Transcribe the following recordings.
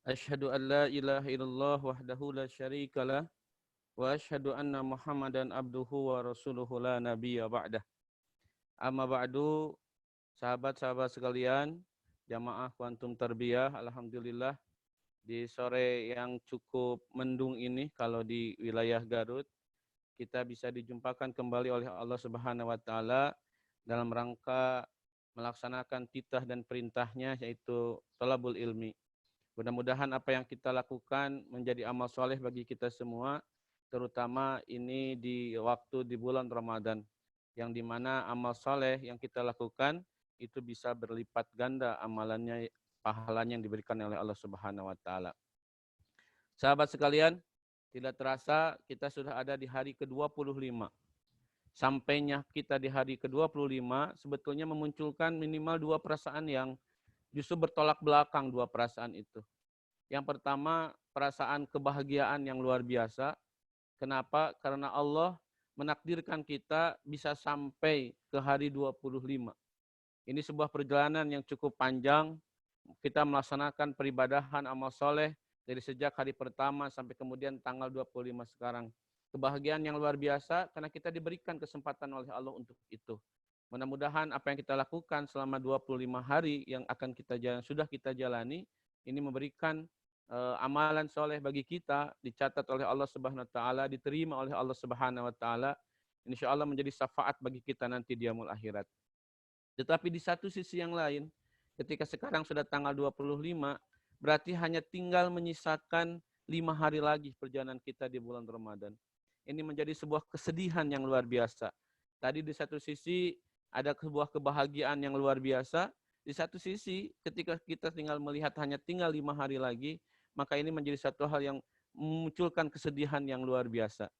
Asyhadu an la ilaha illallah wahdahu la syarikalah wa asyhadu anna Muhammadan abduhu wa rasuluhu la nabiyya ba'dah. Amma ba'du, sahabat-sahabat sekalian, jamaah Kuantum Tarbiyah, alhamdulillah di sore yang cukup mendung ini kalau di wilayah Garut kita bisa dijumpakan kembali oleh Allah Subhanahu wa taala dalam rangka melaksanakan titah dan perintahnya yaitu thalabul ilmi. Mudah-mudahan apa yang kita lakukan menjadi amal soleh bagi kita semua, terutama ini di waktu di bulan Ramadan, yang dimana amal soleh yang kita lakukan itu bisa berlipat ganda amalannya, pahalanya yang diberikan oleh Allah Subhanahu wa taala. Sahabat sekalian, tidak terasa kita sudah ada di hari ke-25. Sampainya kita di hari ke-25 sebetulnya memunculkan minimal dua perasaan yang justru bertolak belakang, dua perasaan itu. Yang pertama, perasaan kebahagiaan yang luar biasa. Kenapa? Karena Allah menakdirkan kita bisa sampai ke hari 25. Ini sebuah perjalanan yang cukup panjang. Kita melaksanakan peribadahan amal soleh dari sejak hari pertama sampai kemudian tanggal 25 sekarang. Kebahagiaan yang luar biasa karena kita diberikan kesempatan oleh Allah untuk itu. Mudah-mudahan apa yang kita lakukan selama 25 hari yang akan sudah kita jalani, ini memberikan amalan soleh bagi kita, dicatat oleh Allah Subhanahu wa taala, diterima oleh Allah Subhanahu wa taala, insyaallah menjadi syafaat bagi kita nanti di yaumul akhirat. Tetapi di satu sisi yang lain, ketika sekarang sudah tanggal 25, berarti hanya tinggal menyisakan 5 hari lagi perjalanan kita di bulan Ramadan. Ini menjadi sebuah kesedihan yang luar biasa. Tadi di satu sisi ada sebuah kebahagiaan yang luar biasa, di satu sisi ketika kita tinggal melihat hanya tinggal 5 hari lagi, maka ini menjadi satu hal yang memunculkan kesedihan yang luar biasa.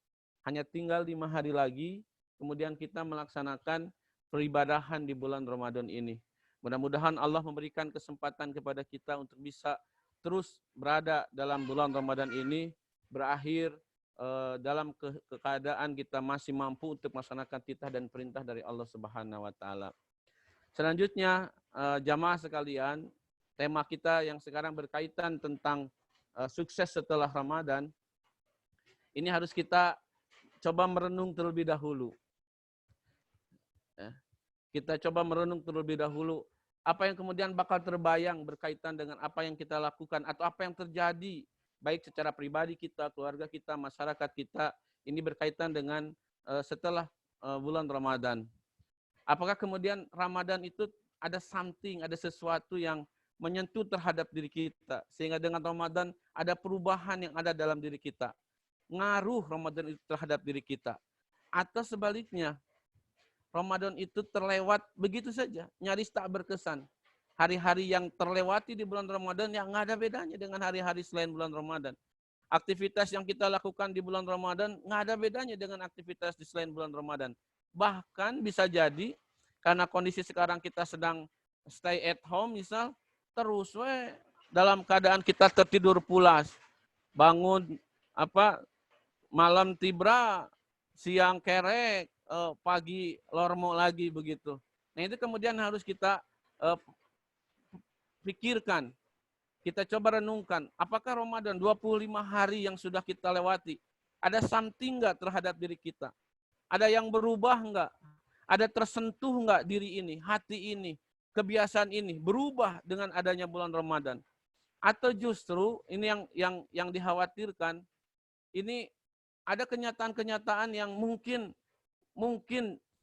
Hanya tinggal 5 hari lagi, kemudian kita melaksanakan peribadahan di bulan Ramadan ini. Mudah-mudahan Allah memberikan kesempatan kepada kita untuk bisa terus berada dalam bulan Ramadan ini, berakhir dalam keadaan kita masih mampu untuk melaksanakan titah dan perintah dari Allah Subhanahu wa taala. Selanjutnya, jamaah sekalian, tema kita yang sekarang berkaitan tentang sukses setelah Ramadan, ini harus kita coba merenung terlebih dahulu. Kita coba merenung terlebih dahulu apa yang kemudian bakal terbayang berkaitan dengan apa yang kita lakukan atau apa yang terjadi baik secara pribadi kita, keluarga kita, masyarakat kita, ini berkaitan dengan setelah bulan Ramadan. Apakah kemudian Ramadan itu ada something, ada sesuatu yang menyentuh terhadap diri kita, sehingga dengan Ramadan ada perubahan yang ada dalam diri kita. Ngaruh Ramadan itu terhadap diri kita. Atau sebaliknya, Ramadan itu terlewat begitu saja, nyaris tak berkesan. Hari-hari yang terlewati di bulan Ramadan yang nggak ada bedanya dengan hari-hari selain bulan Ramadan. Aktivitas yang kita lakukan di bulan Ramadan nggak ada bedanya dengan aktivitas di selain bulan Ramadan. Bahkan bisa jadi karena kondisi sekarang kita sedang stay at home misal, terus dalam keadaan kita tertidur pulas, bangun malam tibra, siang kerek, pagi lormo lagi begitu. Nah itu kemudian harus kita pikirkan, kita coba renungkan, apakah Ramadan 25 hari yang sudah kita lewati, ada something nggak terhadap diri kita? Ada yang berubah nggak? Ada tersentuh nggak diri ini, hati ini, kebiasaan ini berubah dengan adanya bulan Ramadan? Atau justru ini yang dikhawatirkan, ini ada kenyataan-kenyataan yang mungkin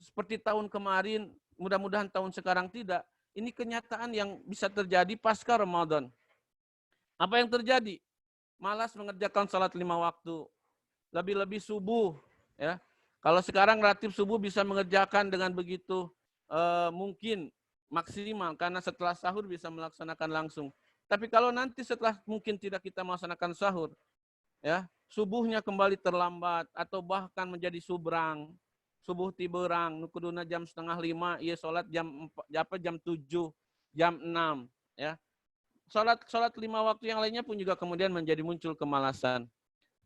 seperti tahun kemarin, mudah-mudahan tahun sekarang tidak. Ini kenyataan yang bisa terjadi pasca Ramadan. Apa yang terjadi? Malas mengerjakan salat 5 waktu, lebih-lebih subuh, ya. Kalau sekarang ratib subuh bisa mengerjakan dengan begitu mungkin maksimal karena setelah sahur bisa melaksanakan langsung. Tapi kalau nanti setelah mungkin tidak kita melaksanakan sahur, ya, subuhnya kembali terlambat atau bahkan menjadi subrang, subuh tiberang, nukuduna jam 4:30, iya sholat jam 7, jam 6, ya. Sholat 5 waktu yang lainnya pun juga kemudian menjadi muncul kemalasan.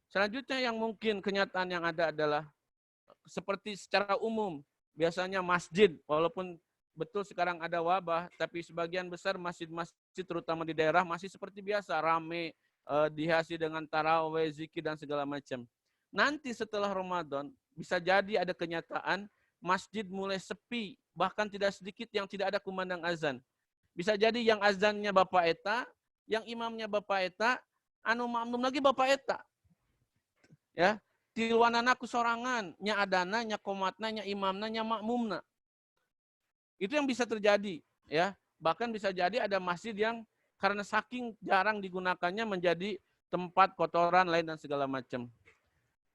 Selanjutnya yang mungkin kenyataan yang ada adalah seperti secara umum, biasanya masjid, walaupun betul sekarang ada wabah, tapi sebagian besar masjid-masjid terutama di daerah masih seperti biasa, rame, dihiasi dengan tarawih, zikir dan segala macam. Nanti setelah Ramadan bisa jadi ada kenyataan masjid mulai sepi, bahkan tidak sedikit yang tidak ada kumandang azan. Bisa jadi yang azannya Bapak Eta, yang imamnya Bapak Eta, anu makmum lagi Bapak Eta. Ya, tiluanana sorangan, nya adana, nya komatna, nya imamna, nya makmumna. Itu yang bisa terjadi, ya. Bahkan bisa jadi ada masjid yang karena saking jarang digunakannya menjadi tempat kotoran lain dan segala macam.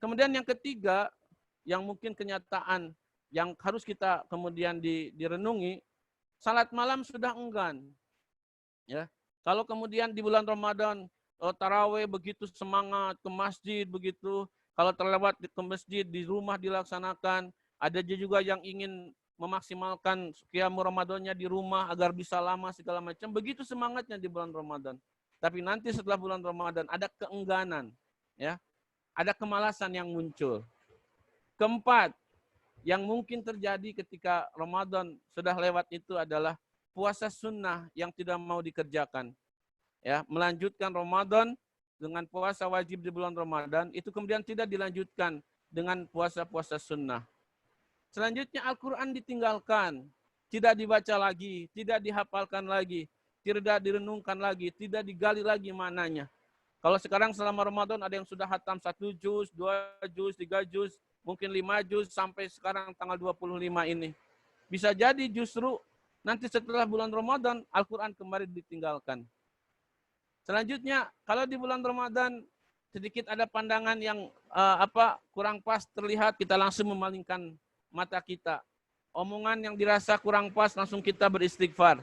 Kemudian yang ketiga, yang mungkin kenyataan yang harus kita kemudian direnungi, salat malam sudah enggan. Ya. Kalau kemudian di bulan Ramadan tarawih begitu semangat ke masjid begitu, kalau terlewat ke masjid di rumah dilaksanakan, ada juga yang ingin memaksimalkan qiyamul Ramadannya di rumah agar bisa lama segala macam. Begitu semangatnya di bulan Ramadan. Tapi nanti setelah bulan Ramadan ada keengganan, ya. Ada kemalasan yang muncul. Keempat, yang mungkin terjadi ketika Ramadan sudah lewat itu adalah puasa sunnah yang tidak mau dikerjakan. Ya, melanjutkan Ramadan dengan puasa wajib di bulan Ramadan, itu kemudian tidak dilanjutkan dengan puasa-puasa sunnah. Selanjutnya Al-Quran ditinggalkan, tidak dibaca lagi, tidak dihafalkan lagi, tidak direnungkan lagi, tidak digali lagi maknanya. Kalau sekarang selama Ramadan ada yang sudah hatam 1 juz, 2 juz, 3 juz, mungkin 5 juz sampai sekarang tanggal 25 ini. Bisa jadi justru nanti setelah bulan Ramadan Al-Quran kembali ditinggalkan. Selanjutnya kalau di bulan Ramadan sedikit ada pandangan yang kurang pas terlihat, kita langsung memalingkan mata kita. Omongan yang dirasa kurang pas langsung kita beristighfar.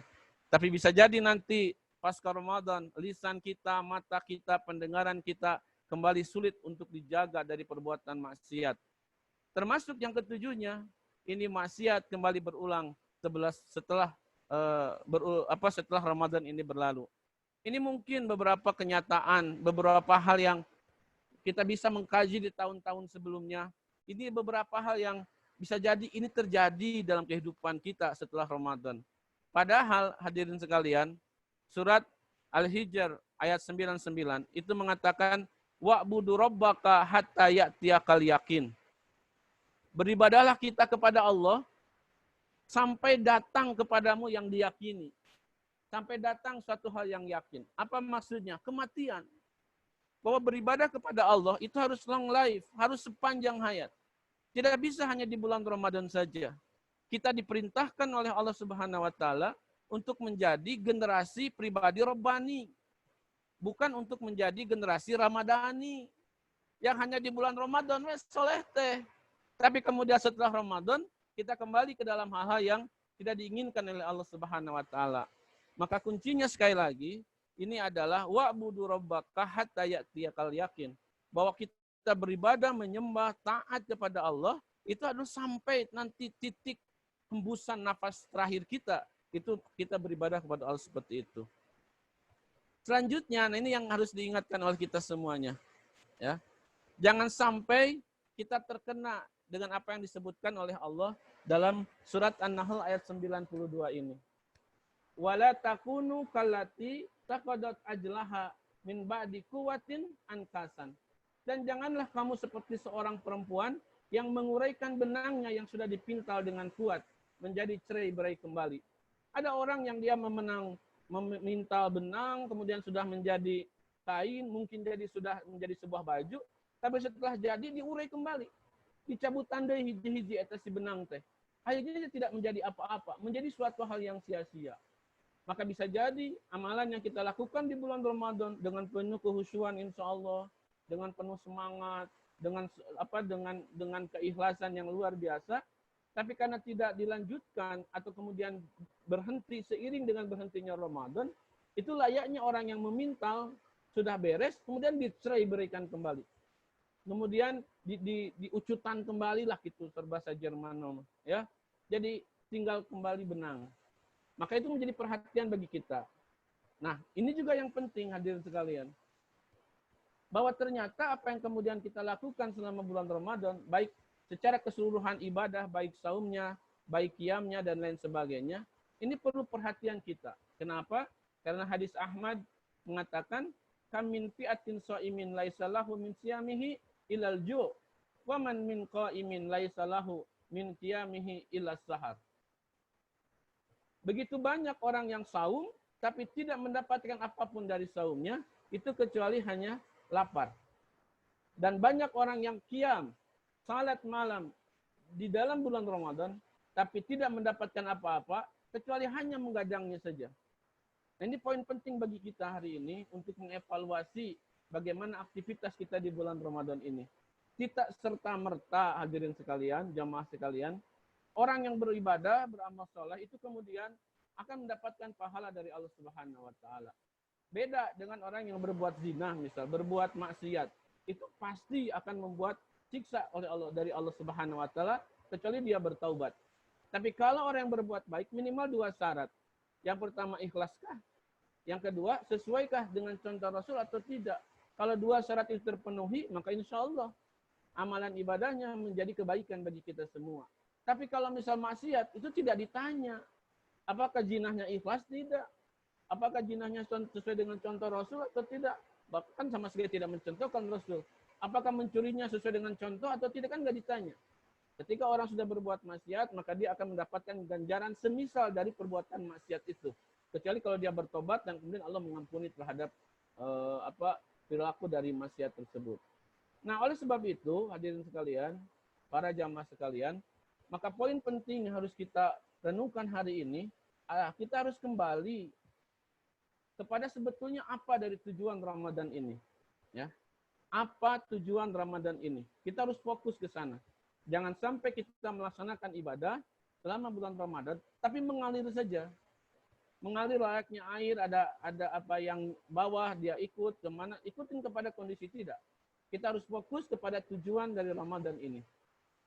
Tapi bisa jadi nanti pasca Ramadan, lisan kita, mata kita, pendengaran kita kembali sulit untuk dijaga dari perbuatan maksiat. Termasuk yang ketujuhnya, ini maksiat kembali berulang setelah setelah Ramadan ini berlalu. Ini mungkin beberapa kenyataan, beberapa hal yang kita bisa mengkaji di tahun-tahun sebelumnya. Ini beberapa hal yang bisa jadi ini terjadi dalam kehidupan kita setelah Ramadan. Padahal hadirin sekalian, surat Al-Hijr ayat 99 itu mengatakan wa'budu rabbaka hatta ya'tiyakal yakin. Beribadahlah kita kepada Allah sampai datang kepadamu yang diyakini. Sampai datang suatu hal yang yakin. Apa maksudnya? Kematian. Bahwa beribadah kepada Allah itu harus long life, harus sepanjang hayat. Tidak bisa hanya di bulan Ramadan saja. Kita diperintahkan oleh Allah Subhanahu wa taala untuk menjadi generasi pribadi Rabbani. Bukan untuk menjadi generasi Ramadhani. Yang hanya di bulan Ramadan, soleh teh. Tapi kemudian setelah Ramadan, kita kembali ke dalam hal-hal yang tidak diinginkan oleh Allah Subhanahu wa taala. Maka kuncinya sekali lagi, ini adalah wa'budu rabbaka hatta ya'tiyakal yakin. Bahwa kita beribadah, menyembah, taat kepada Allah, itu harus sampai nanti titik hembusan nafas terakhir kita. Itu kita beribadah kepada Allah seperti itu. Selanjutnya, nah ini yang harus diingatkan oleh kita semuanya. Ya. Jangan sampai kita terkena dengan apa yang disebutkan oleh Allah dalam surat An-Nahl ayat 92 ini. Wala takunu kallati taqadat ajlaha min ba'di quwwatin ankasan. Dan janganlah kamu seperti seorang perempuan yang menguraikan benangnya yang sudah dipintal dengan kuat menjadi cerai-berai kembali. Ada orang yang dia memintal benang kemudian sudah menjadi kain, mungkin sudah menjadi sebuah baju, tapi setelah jadi diurai kembali. Dicabut tanda hiji-hiji atas si benang teh. Akhirnya tidak menjadi apa-apa, menjadi suatu hal yang sia-sia. Maka bisa jadi amalan yang kita lakukan di bulan Ramadan dengan penuh kehusuan insya Allah, dengan penuh semangat, dengan keikhlasan yang luar biasa, tapi karena tidak dilanjutkan atau kemudian berhenti seiring dengan berhentinya Ramadan, itu layaknya orang yang memintal sudah beres, kemudian dicerai berikan kembali. Kemudian diucutan kembali lah gitu berbahasa Jerman, ya. Jadi tinggal kembali benang. Maka itu menjadi perhatian bagi kita. Nah, ini juga yang penting hadirin sekalian. Bahwa ternyata apa yang kemudian kita lakukan selama bulan Ramadan, baik secara keseluruhan ibadah, baik saumnya, baik qiyamnya dan lain sebagainya. Ini perlu perhatian kita. Kenapa? Karena hadis Ahmad mengatakan, kam min fi'atin sha'imin laisa lahu min siyamihi ilal ju' wa man min qa'imin laisa lahu min qiyamihi illa sahar. Begitu banyak orang yang saum tapi tidak mendapatkan apapun dari saumnya, itu kecuali hanya lapar. Dan banyak orang yang qiyam, salat malam di dalam bulan Ramadan tapi tidak mendapatkan apa-apa kecuali hanya menggadangnya saja. Nah, ini poin penting bagi kita hari ini untuk mengevaluasi bagaimana aktivitas kita di bulan Ramadan ini. Tidak serta-merta hadirin sekalian, jamaah sekalian, orang yang beribadah, beramal soleh itu kemudian akan mendapatkan pahala dari Allah Subhanahu wa taala. Beda dengan orang yang berbuat zina, misal berbuat maksiat, itu pasti akan membuat siksa oleh Allah dari Allah Subhanahu wa taala kecuali dia bertaubat. Tapi kalau orang yang berbuat baik minimal 2 syarat. Yang pertama, ikhlaskah? Yang kedua, sesuaikah dengan contoh Rasul atau tidak? Kalau 2 syarat itu terpenuhi, maka insya Allah amalan ibadahnya menjadi kebaikan bagi kita semua. Tapi kalau misal maksiat, itu tidak ditanya. Apakah jinahnya ikhlas? Tidak. Apakah jinahnya sesuai dengan contoh Rasul atau tidak? Bahkan sama sekali tidak mencontohkan Rasul. Apakah mencurinya sesuai dengan contoh atau tidak? Kan nggak ditanya. Ketika orang sudah berbuat maksiat, maka dia akan mendapatkan ganjaran semisal dari perbuatan maksiat itu. Kecuali kalau dia bertobat dan kemudian Allah mengampuni terhadap perilaku dari maksiat tersebut. Nah, oleh sebab itu, hadirin sekalian, para jamaah sekalian, maka poin penting yang harus kita renungkan hari ini, kita harus kembali kepada sebetulnya apa dari tujuan Ramadan ini. Ya. Apa tujuan Ramadan ini? Kita harus fokus ke sana. Jangan sampai kita melaksanakan ibadah selama bulan Ramadan, tapi mengalir saja. Mengalir layaknya air, ada apa yang bawah, dia ikut kemana, ikutin kepada kondisi tidak. Kita harus fokus kepada tujuan dari Ramadan ini.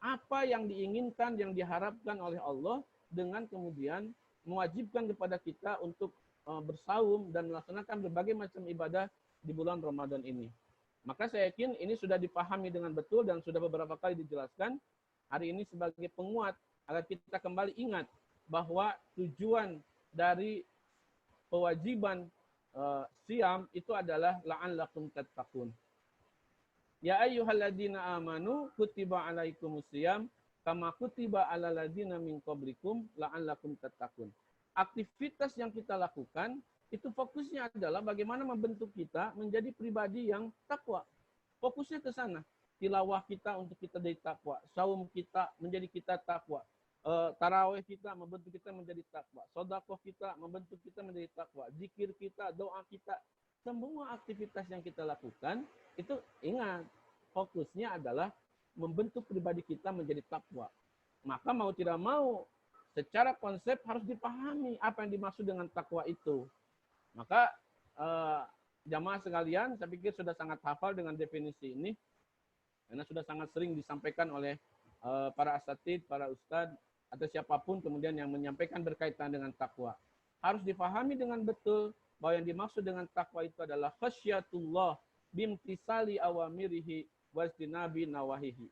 Apa yang diinginkan, yang diharapkan oleh Allah, dengan kemudian mewajibkan kepada kita untuk bersaum dan melaksanakan berbagai macam ibadah di bulan Ramadan ini. Maka saya yakin ini sudah dipahami dengan betul dan sudah beberapa kali dijelaskan. Hari ini sebagai penguat agar kita kembali ingat bahwa tujuan dari kewajiban siam itu adalah la'allakum tattaqun. Ya ayyuhalladzina amanu kutiba alaikumusiyam kama kutiba alal ladzina min qablikum la'allakum tattaqun. Aktivitas yang kita lakukan itu fokusnya adalah bagaimana membentuk kita menjadi pribadi yang takwa. Fokusnya ke sana. Tilawah kita untuk kita jadi takwa. Saum kita menjadi kita takwa. Tarawih kita membentuk kita menjadi takwa. Sedekah kita membentuk kita menjadi takwa. Zikir kita, doa kita. Semua aktivitas yang kita lakukan, itu ingat. Fokusnya adalah membentuk pribadi kita menjadi takwa. Maka mau tidak mau, secara konsep harus dipahami apa yang dimaksud dengan takwa itu. Maka jamaah sekalian, saya pikir sudah sangat hafal dengan definisi ini, karena sudah sangat sering disampaikan oleh para asatid, para ustadz, atau siapapun kemudian yang menyampaikan berkaitan dengan takwa. Harus dipahami dengan betul bahwa yang dimaksud dengan takwa itu adalah khasyatullah bimtisali awamirihi wasdinabi nawahihi.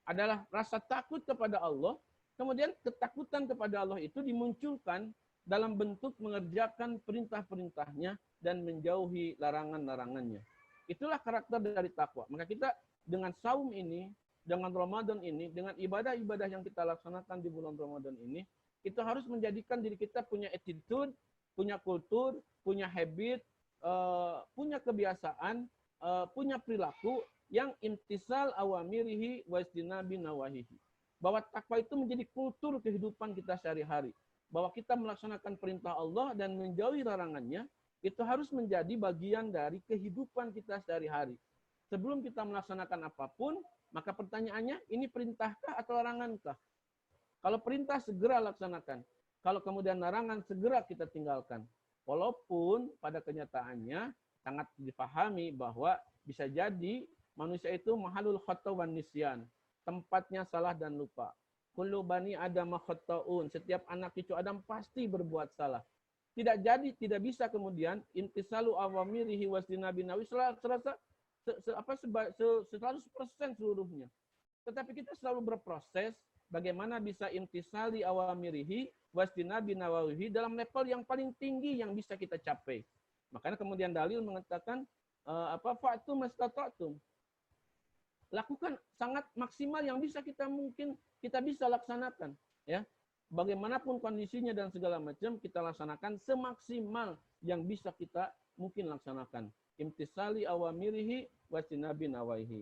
Adalah rasa takut kepada Allah, kemudian ketakutan kepada Allah itu dimunculkan dalam bentuk mengerjakan perintah-perintahnya dan menjauhi larangan-larangannya. Itulah karakter dari takwa. Maka kita dengan saum ini, dengan Ramadan ini, dengan ibadah-ibadah yang kita laksanakan di bulan Ramadan ini, itu harus menjadikan diri kita punya attitude, punya kultur, punya habit, punya kebiasaan, punya perilaku yang imtisal awamirihi wasdinabi nawahihi. Bahwa takwa itu menjadi kultur kehidupan kita sehari-hari. Bahwa kita melaksanakan perintah Allah dan menjauhi larangannya, itu harus menjadi bagian dari kehidupan kita sehari-hari. Sebelum kita melaksanakan apapun, maka pertanyaannya, ini perintahkah atau larangankah? Kalau perintah, segera laksanakan. Kalau kemudian larangan, segera kita tinggalkan. Walaupun pada kenyataannya sangat dipahami bahwa bisa jadi manusia itu mahalul khata wan nisyan, tempatnya salah dan lupa. Kullu bani Adam khata'un. Setiap anak cucu Adam pasti berbuat salah. Tidak bisa kemudian intisalu awamirihi wasdinabi nawi 100% seluruhnya. Tetapi kita selalu berproses bagaimana bisa imtisali awamirihi wasdinabi nawawihi dalam level yang paling tinggi yang bisa kita capai. Makanya kemudian dalil mengatakan fa'tu mastata'tum. Lakukan sangat maksimal yang bisa kita bisa laksanakan, ya. Bagaimanapun kondisinya dan segala macam kita laksanakan semaksimal yang bisa kita mungkin laksanakan. Imtisali awamirihi wasdinabi nawawihi.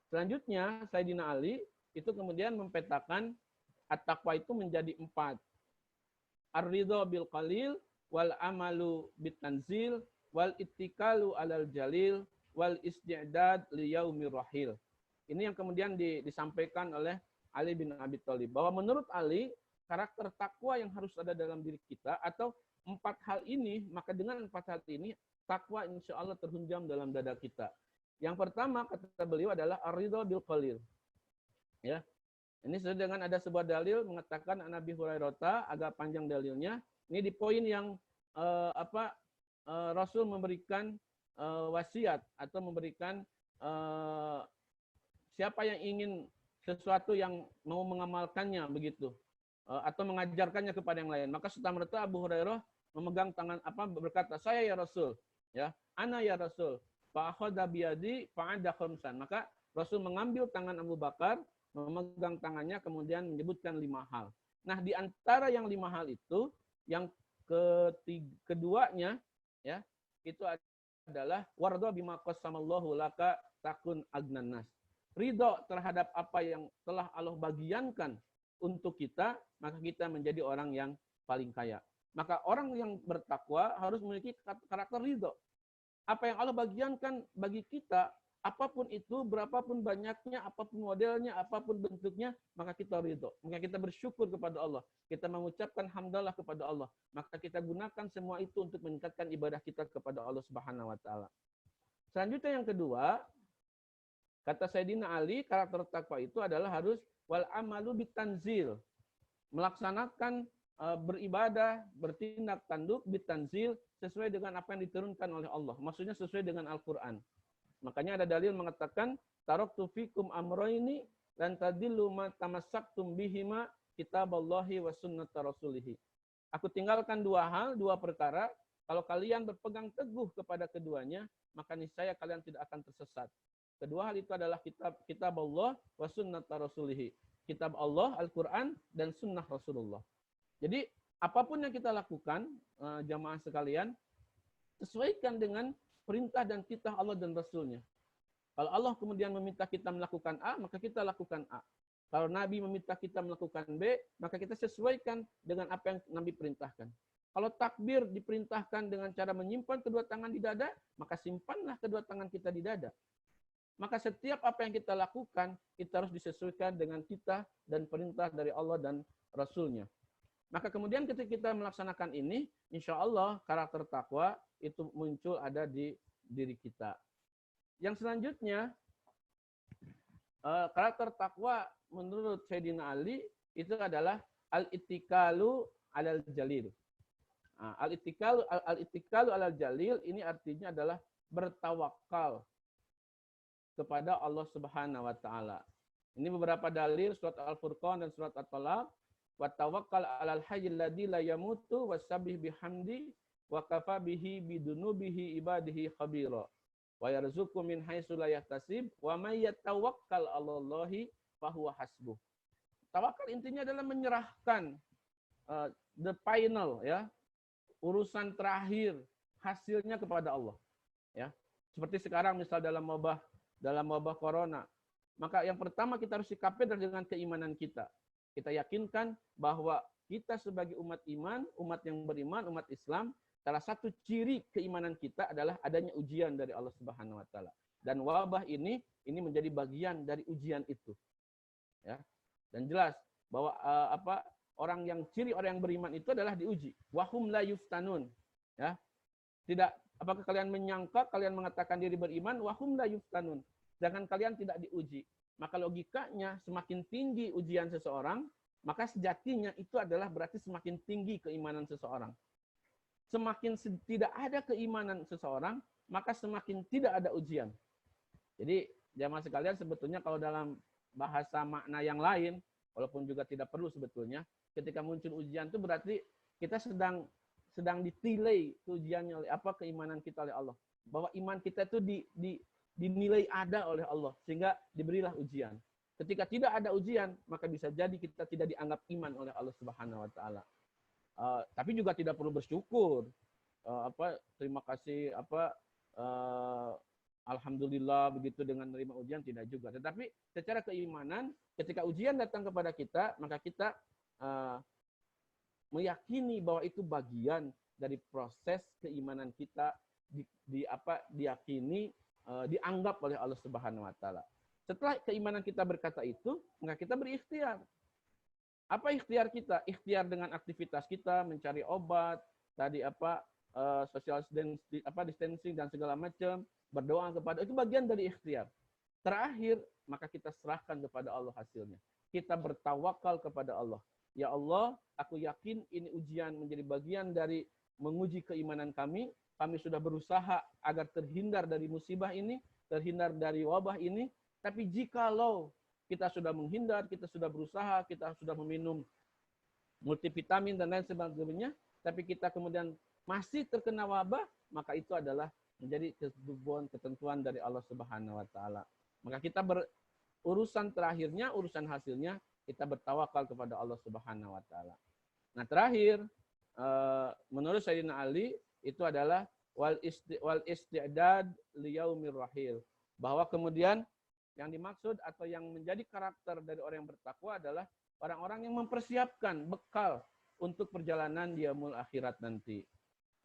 Selanjutnya Sayyidina Ali itu kemudian mempetakan at-taqwa itu menjadi 4. Ar-ridha bil qalil wal amalu bitanzil wal ittikalu alal jalil wal isti'dad li yaumir rahil. Ini yang kemudian disampaikan oleh Ali bin Abi Thalib bahwa menurut Ali karakter takwa yang harus ada dalam diri kita atau 4 hal ini, maka dengan 4 hal ini takwa insya Allah terhunjam dalam dada kita. Yang pertama kata beliau adalah ar-ridha bil qalil. Ya. Ini sesuai dengan ada sebuah dalil mengatakan Nabi Hurairah, agak panjang dalilnya. Ini di poin yang Rasul memberikan wasiat atau memberikan siapa yang ingin sesuatu yang mau mengamalkannya begitu atau mengajarkannya kepada yang lain. Maka serta-merta Abu Hurairah memegang tangan berkata, "Saya ya Rasul." Ya, "Ana ya Rasul." Fa akhadha bi yadi fa'ada khamsan. Maka Rasul mengambil tangan Abu Bakar, memegang tangannya kemudian menyebutkan 5 hal. Nah, di antara yang 5 hal itu, yang keduanya ya, itu adalah warda bima qassamallahu laka takun agnan nas. Ridho terhadap apa yang telah Allah bagiankan untuk kita, maka kita menjadi orang yang paling kaya. Maka orang yang bertakwa harus memiliki karakter ridho. Apa yang Allah bagiankan bagi kita, apapun itu, berapapun banyaknya, apapun modelnya, apapun bentuknya, maka kita ridho. Maka kita bersyukur kepada Allah. Kita mengucapkan hamdalah kepada Allah. Maka kita gunakan semua itu untuk meningkatkan ibadah kita kepada Allah Subhanahu wa taala. Selanjutnya yang kedua, kata Sayyidina Ali, karakter takwa itu adalah harus wal amalu bitanzil. Melaksanakan beribadah, bertindak tanduk bitanzil sesuai dengan apa yang diturunkan oleh Allah. Maksudnya sesuai dengan Al-Qur'an. Makanya ada dalil mengatakan taraktu fikum amrayni lan tadillu ma tamassaktum bihima kitaballahi wa sunnata rasulih. Aku tinggalkan 2 hal, 2 perkara. Kalau kalian berpegang teguh kepada keduanya, maka niscaya kalian tidak akan tersesat. Kedua hal itu adalah kitab Allah wa sunnata rasulih. Kitab Allah, Al-Quran, dan sunnah Rasulullah. Jadi, apapun yang kita lakukan, jamaah sekalian, sesuaikan dengan perintah dan titah Allah dan Rasulnya. Kalau Allah kemudian meminta kita melakukan A, maka kita lakukan A. Kalau Nabi meminta kita melakukan B, maka kita sesuaikan dengan apa yang Nabi perintahkan. Kalau takbir diperintahkan dengan cara menyimpan kedua tangan di dada, maka simpanlah kedua tangan kita di dada. Maka setiap apa yang kita lakukan, kita harus disesuaikan dengan titah dan perintah dari Allah dan Rasulnya. Maka kemudian ketika kita melaksanakan ini, insya Allah karakter takwa itu muncul ada di diri kita. Yang selanjutnya, karakter takwa menurut Sayyidina Ali itu adalah al-ittikalu alal jalil. Al-ittikalu alal jalil ini artinya adalah bertawakal kepada Allah Subhanahu wa taala. Ini beberapa dalil surat Al-Furqan dan surat At-Talaq. Wa tawakkal 'alal hayyil ladzi la yamutu wasabbih bihamdi wa kafa bihi bidunubihi ibadihi khabira. Wa yarzuqu min haitsu la yahtasib wa may yatawakkal 'alallahi fahuwa hasbuh. Tawakal intinya adalah menyerahkan the final, ya, urusan terakhir, hasilnya kepada Allah, ya. Seperti sekarang misal dalam wabah corona, maka yang pertama kita harus sikapi dengan keimanan kita. Kita yakinkan bahwa kita sebagai umat iman, umat yang beriman, umat Islam, salah satu ciri keimanan kita adalah adanya ujian dari Allah Subhanahu wa taala. Dan wabah ini menjadi bagian dari ujian itu. Ya. Dan jelas bahwa ciri orang yang beriman itu adalah diuji. Wahum la yuftanun. Ya. Tidak, apakah kalian menyangka kalian mengatakan diri beriman, wahum la yuftanun. Jangan kalian tidak diuji. Maka logikanya semakin tinggi ujian seseorang, maka sejatinya itu adalah berarti semakin tinggi keimanan seseorang. Semakin tidak ada keimanan seseorang, maka semakin tidak ada ujian. Jadi jamaah sekalian, sebetulnya kalau dalam bahasa makna yang lain, walaupun juga tidak perlu sebetulnya. Ketika muncul ujian itu berarti kita sedang ditilai ujiannya oleh apa, keimanan kita oleh Allah. Bahwa iman kita itu dinilai ada oleh Allah, sehingga diberilah ujian. Ketika tidak ada ujian, maka bisa jadi kita tidak dianggap iman oleh Allah Subhanahu wa taala. Tapi juga tidak perlu bersyukur. Terima kasih alhamdulillah begitu dengan menerima ujian, tidak juga. Tetapi secara keimanan ketika ujian datang kepada kita, maka kita meyakini bahwa itu bagian dari proses keimanan kita, diyakini, dianggap oleh Allah Subhanahu wa taala. Setelah keimanan kita berkata itu, maka kita berikhtiar. Apa ikhtiar kita? Ikhtiar dengan aktivitas kita, mencari obat, tadi social distancing dan segala macam, berdoa kepada, itu bagian dari ikhtiar. Terakhir, maka kita serahkan kepada Allah hasilnya. Kita bertawakal kepada Allah. Ya Allah, aku yakin ini ujian menjadi bagian dari menguji keimanan kami. Kami sudah berusaha agar terhindar dari musibah ini, terhindar dari wabah ini. Tapi jikalau kita sudah menghindar, kita sudah berusaha, kita sudah meminum multivitamin dan lain sebagainya, tapi kita kemudian masih terkena wabah, maka itu adalah menjadi ketentuan dari Allah Subhanahu wa taala. Maka kita urusan terakhirnya, urusan hasilnya, kita bertawakal kepada Allah Subhanahu wa taala. Nah, terakhir menurut Sayyidina Ali itu adalah wal isti'dad liyaumir rahil. Bahwa kemudian yang dimaksud atau yang menjadi karakter dari orang yang bertakwa adalah orang-orang yang mempersiapkan bekal untuk perjalanan di yaumul akhirat nanti.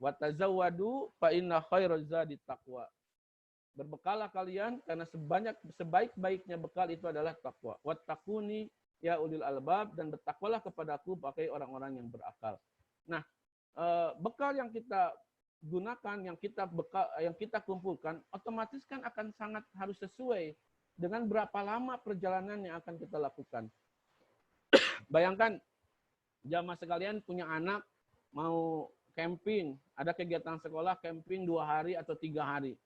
Wa tazawwadu fa inna khairaz zadi taqwa. Berbekalah kalian karena sebaik-baiknya bekal itu adalah takwa. Wattaquni ya ulil albab, dan bertakwalah kepadaku pakai orang-orang yang berakal. Nah, bekal yang kita gunakan, yang kita kumpulkan, otomatis kan akan sangat harus sesuai dengan berapa lama perjalanan yang akan kita lakukan. Bayangkan, jamaah sekalian punya anak mau camping, ada kegiatan sekolah camping 2 hari atau 3 hari.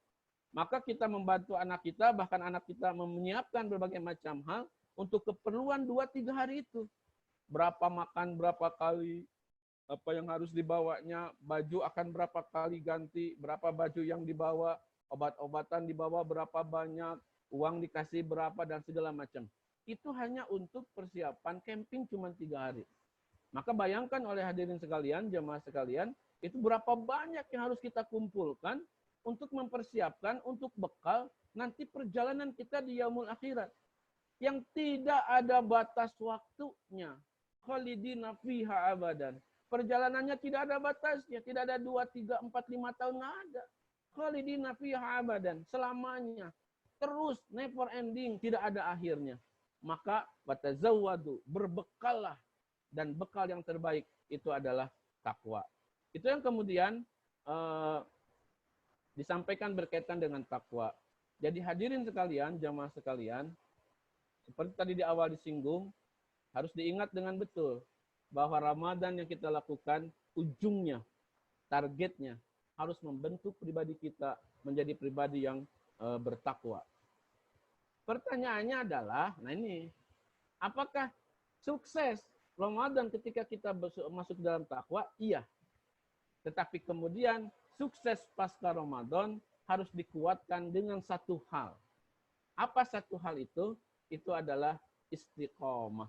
Maka kita membantu anak kita, bahkan anak kita menyiapkan berbagai macam hal untuk keperluan 2-3 hari itu. Berapa makan, berapa kali, apa yang harus dibawanya, baju akan berapa kali ganti, berapa baju yang dibawa, obat-obatan dibawa berapa banyak, uang dikasih berapa, dan segala macam. Itu hanya untuk persiapan camping cuma 3 hari. Maka bayangkan oleh hadirin sekalian, jemaah sekalian, itu berapa banyak yang harus kita kumpulkan untuk mempersiapkan, untuk bekal nanti perjalanan kita di yaumul akhirat. Yang tidak ada batas waktunya. Khalidina fiha abadan. Perjalanannya tidak ada batasnya, tidak ada 2, 3, 4, 5 tahun, nggak ada. Khalidina fiha abadan, selamanya. Terus, never ending, tidak ada akhirnya. Maka, watazawwadu, berbekallah. Dan bekal yang terbaik itu adalah takwa. Itu yang kemudian disampaikan berkaitan dengan takwa. Jadi hadirin sekalian, jamaah sekalian, seperti tadi di awal disinggung, harus diingat dengan betul bahwa Ramadan yang kita lakukan, ujungnya, targetnya, harus membentuk pribadi kita menjadi pribadi yang bertakwa. Pertanyaannya adalah, nah ini, apakah sukses Ramadan ketika kita masuk dalam takwa? Iya. Tetapi kemudian sukses pasca Ramadan harus dikuatkan dengan satu hal. Apa satu hal itu? Itu adalah istiqomah.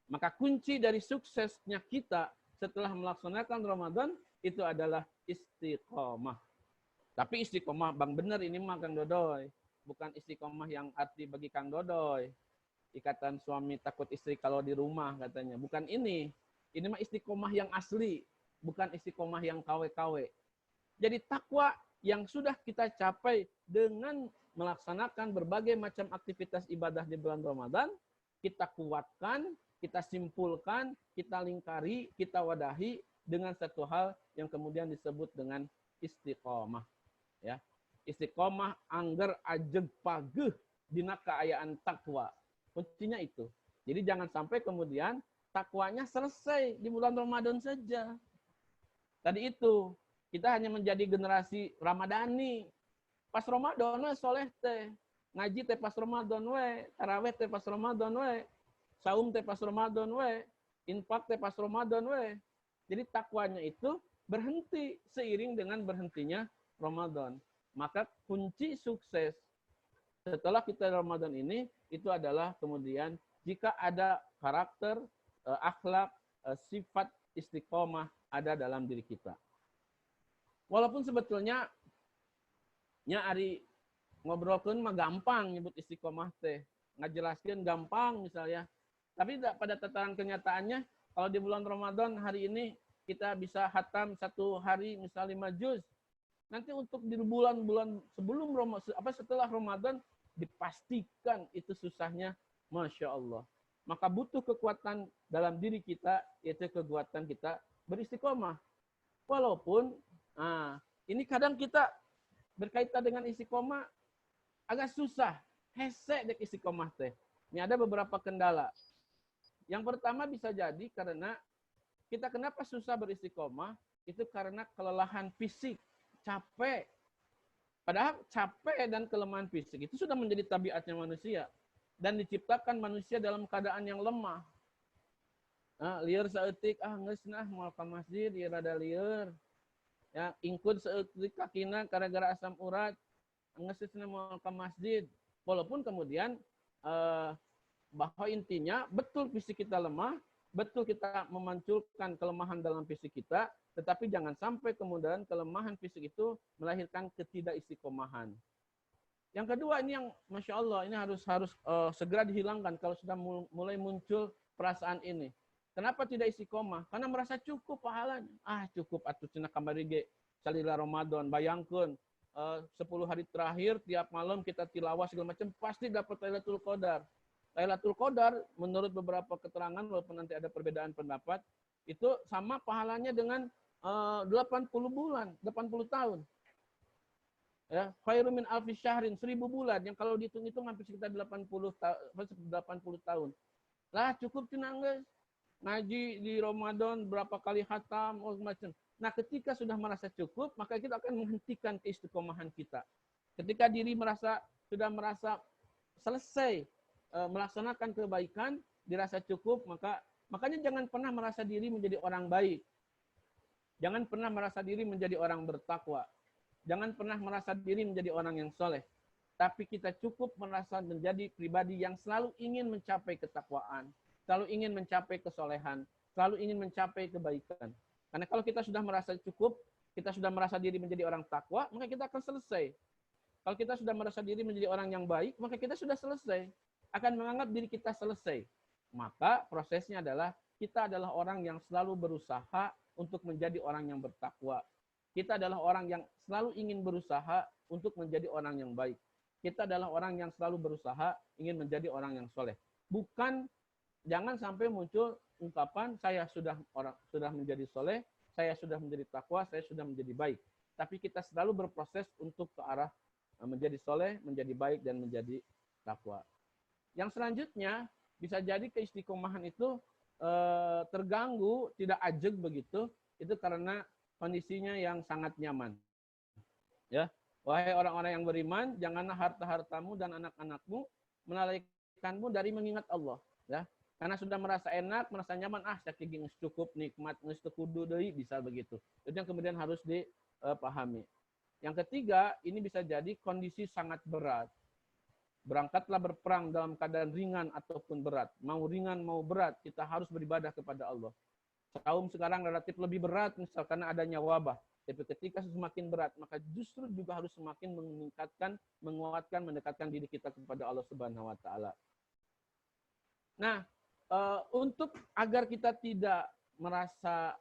Maka kunci dari suksesnya kita setelah melaksanakan Ramadan itu adalah istiqomah. Tapi istiqomah Bang bener ini mah Kang Dodoy. Bukan istiqomah yang arti bagi Kang Dodoy. Ikatan suami takut istri kalau di rumah katanya. Bukan ini. Ini mah istiqomah yang asli. Bukan istiqomah yang KW-KW. Jadi takwa yang sudah kita capai dengan melaksanakan berbagai macam aktivitas ibadah di bulan Ramadan, kita kuatkan, kita simpulkan, kita lingkari, kita wadahi dengan satu hal yang kemudian disebut dengan istiqomah. Ya, istiqomah angger ajeg pageh dina kaayaan takwa. Kuncinya itu. Jadi jangan sampai kemudian takwanya selesai di bulan Ramadan saja. Tadi itu, kita hanya menjadi generasi Ramadhani. Pas Ramadan we soleh teh, ngaji teh pas Ramadan we, tarawih teh pas Ramadan we. saum teh pas Ramadan we, infak teh pas Ramadan we. Jadi takwanya itu berhenti seiring dengan berhentinya Ramadan. Maka kunci sukses setelah kita Ramadan ini itu adalah kemudian jika ada karakter, akhlak, sifat istiqomah ada dalam diri kita. Walaupun sebetulnya nya ari ngobrolkeun mah gampang nyebut istiqomah teh, ngajelaskeun gampang misalnya. Tapi pada tataran kenyataannya kalau di bulan Ramadan hari ini kita bisa hatam satu hari misal 5 juz. Nanti untuk di bulan-bulan sebelum setelah Ramadan dipastikan itu susahnya, Masya Allah. Maka butuh kekuatan dalam diri kita, yaitu kekuatan kita beristiqomah. Walaupun ini kadang kita berkaitan dengan istiqomah agak susah. Hese dek istiqomah teh. Ini ada beberapa kendala. Yang pertama bisa jadi karena kita kenapa susah beristiqomah, itu karena kelelahan fisik, capek. Padahal capek dan kelemahan fisik itu sudah menjadi tabiatnya manusia. Dan diciptakan manusia dalam keadaan yang lemah. Lieur saeutik, geus nah moal ka masjid, ieu rada lieur. Ya, ingkud saeutik kakina gara-gara asam urat, geus nah moal ka masjid. Walaupun kemudian bahwa intinya betul fisik kita lemah, betul kita memunculkan kelemahan dalam fisik kita, tetapi jangan sampai kemudian kelemahan fisik itu melahirkan ketidakistiqomahan. Yang kedua ini yang Masya Allah ini harus segera dihilangkan kalau sudah mulai muncul perasaan ini. Kenapa tidak istiqomah? Karena merasa cukup pahalanya. Cukup atuh cenah kamari ge salila Ramadan. Bayangkeun 10 hari terakhir tiap malam kita tilawah segala macam pasti dapat Lailatul Qadar. Lailatul Qadar menurut beberapa keterangan walaupun nanti ada perbedaan pendapat itu sama pahalanya dengan 80 bulan, 80 tahun. Ya, khairum min alfi syahrin, 1000 bulan yang kalau dihitung-hitung hampir sekitar 80 tahun. Lah cukup cenah geus. Ngaji di Ramadan berapa kali khatam macam. Nah, ketika sudah merasa cukup, maka kita akan menghentikan keistiqomahan kita. Ketika diri sudah merasa selesai melaksanakan kebaikan, dirasa cukup, makanya jangan pernah merasa diri menjadi orang baik. Jangan pernah merasa diri menjadi orang bertakwa. Jangan pernah merasa diri menjadi orang yang soleh. Tapi kita cukup merasa menjadi pribadi yang selalu ingin mencapai ketakwaan, selalu ingin mencapai kesolehan, selalu ingin mencapai kebaikan. Karena kalau kita sudah merasa cukup, kita sudah merasa diri menjadi orang takwa, maka kita akan selesai. Kalau kita sudah merasa diri menjadi orang yang baik, maka kita sudah selesai. Akan menganggap diri kita selesai. Maka prosesnya adalah kita adalah orang yang selalu berusaha untuk menjadi orang yang bertakwa. Kita adalah orang yang selalu ingin berusaha untuk menjadi orang yang baik. Kita adalah orang yang selalu berusaha ingin menjadi orang yang soleh. Jangan sampai muncul ungkapan saya sudah menjadi soleh, saya sudah menjadi takwa, saya sudah menjadi baik. Tapi kita selalu berproses untuk ke arah menjadi soleh, menjadi baik, dan menjadi takwa. Yang selanjutnya bisa jadi keistiqomahan itu terganggu, tidak ajeg begitu, itu karena kondisinya yang sangat nyaman. Ya, wahai orang-orang yang beriman, janganlah harta-hartamu dan anak-anakmu melalaikanmu dari mengingat Allah. Ya, karena sudah merasa enak, merasa nyaman, saking cukup nikmat, geus teu kudu deui, bisa begitu. Itu yang kemudian harus dipahami. Yang ketiga, ini bisa jadi kondisi sangat berat. Berangkatlah berperang dalam keadaan ringan ataupun berat. Mau ringan, mau berat, kita harus beribadah kepada Allah. Saum sekarang relatif lebih berat, misalkan adanya wabah. Tapi ketika semakin berat, maka justru juga harus semakin meningkatkan, menguatkan, mendekatkan diri kita kepada Allah Subhanahu wa Ta'ala. Nah, untuk agar kita tidak merasa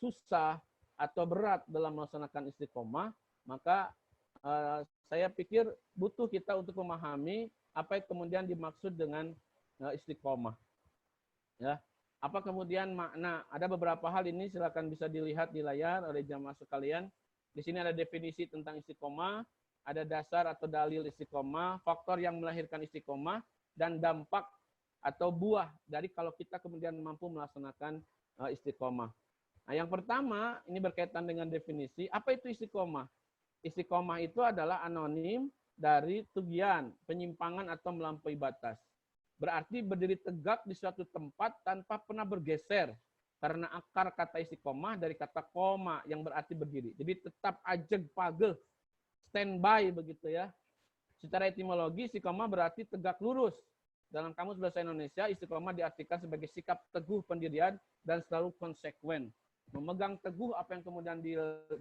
susah atau berat dalam melaksanakan istiqomah, maka saya pikir butuh kita untuk memahami apa yang kemudian dimaksud dengan istiqomah. Ya, apa kemudian makna? Ada beberapa hal ini silakan bisa dilihat di layar oleh jamaah sekalian. Di sini ada definisi tentang istiqomah, ada dasar atau dalil istiqomah, faktor yang melahirkan istiqomah, dan dampak atau buah dari kalau kita kemudian mampu melaksanakan istiqomah. Nah, yang pertama ini berkaitan dengan definisi. Apa itu istiqomah? Istiqomah itu adalah anonim dari tugian, penyimpangan atau melampaui batas. Berarti berdiri tegak di suatu tempat tanpa pernah bergeser. Karena akar kata istiqomah dari kata koma yang berarti berdiri. Jadi tetap ajeg pageh, standby begitu ya. Secara etimologi istiqomah berarti tegak lurus. Dalam kamus bahasa Indonesia, istiqomah diartikan sebagai sikap teguh pendirian dan selalu konsekuen. Memegang teguh apa yang kemudian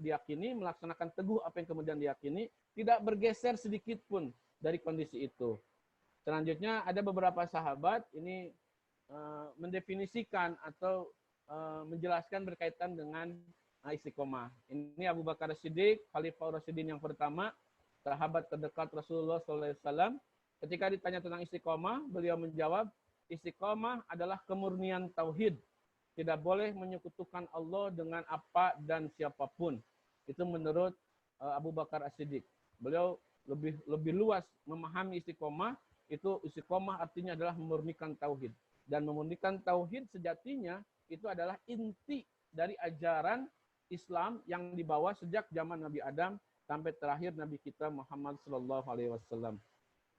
diyakini, melaksanakan teguh apa yang kemudian diyakini, tidak bergeser sedikit pun dari kondisi itu. Selanjutnya ada beberapa sahabat ini mendefinisikan atau menjelaskan berkaitan dengan istiqomah. Ini Abu Bakar Siddiq, Khalifah Rasyidin yang pertama, sahabat terdekat Rasulullah SAW. Ketika ditanya tentang istiqomah, beliau menjawab, istiqomah adalah kemurnian tauhid. Tidak boleh menyekutukan Allah dengan apa dan siapapun. Itu menurut Abu Bakar As-Siddiq. Beliau lebih luas memahami istiqomah. Itu istiqomah artinya adalah memurnikan tauhid. Dan memurnikan tauhid sejatinya itu adalah inti dari ajaran Islam yang dibawa sejak zaman Nabi Adam sampai terakhir Nabi kita Muhammad SAW.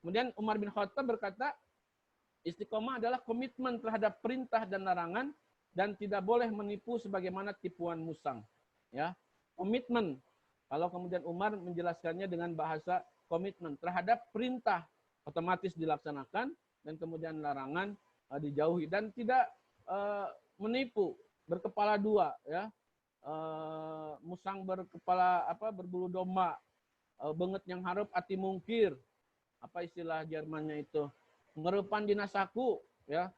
Kemudian Umar bin Khattab berkata, istiqomah adalah komitmen terhadap perintah dan larangan dan tidak boleh menipu sebagaimana tipuan musang. Ya, komitmen. Kalau kemudian Umar menjelaskannya dengan bahasa komitmen terhadap perintah otomatis dilaksanakan dan kemudian larangan dijauhi dan tidak menipu, berkepala dua, ya. Musang berkepala berbulu domba, benget yang harap ati mungkir. Apa istilah Jermannya itu? Ngerepan dinasaku, ya.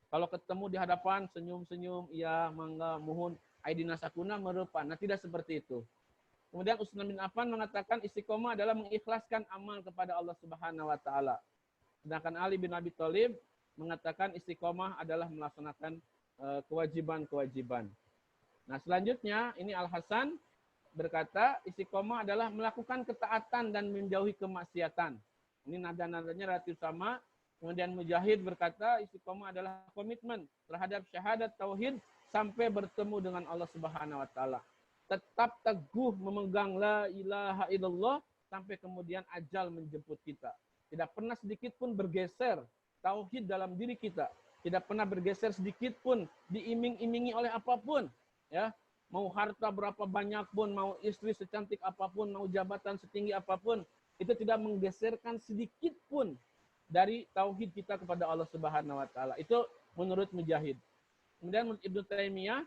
Kalau ketemu di hadapan senyum-senyum, iya, mangga, muhun, aidina sakuna merupakan. Nah, tidak seperti itu. Kemudian Utsman bin Affan mengatakan istiqomah adalah mengikhlaskan amal kepada Allah Subhanahu wa taala. Sedangkan Ali bin Abi Thalib mengatakan istiqomah adalah melaksanakan kewajiban-kewajiban. Nah, selanjutnya ini Al Hasan berkata istiqomah adalah melakukan ketaatan dan menjauhi kemaksiatan. Ini nada-nadanya relatif sama. Kemudian Mujahid berkata istiqomah adalah komitmen terhadap syahadat tauhid sampai bertemu dengan Allah Subhanahu wa taala. Tetap teguh memegang la ilaha illallah sampai kemudian ajal menjemput kita. Tidak pernah sedikit pun bergeser tauhid dalam diri kita. Tidak pernah bergeser sedikit pun diiming-imingi oleh apapun, ya. Mau harta berapa banyak pun, mau istri secantik apapun, mau jabatan setinggi apapun, itu tidak menggeserkan sedikit pun dari tauhid kita kepada Allah Subhanahu wa taala. Itu menurut Mujahid. Kemudian menurut Ibnu Taimiyah,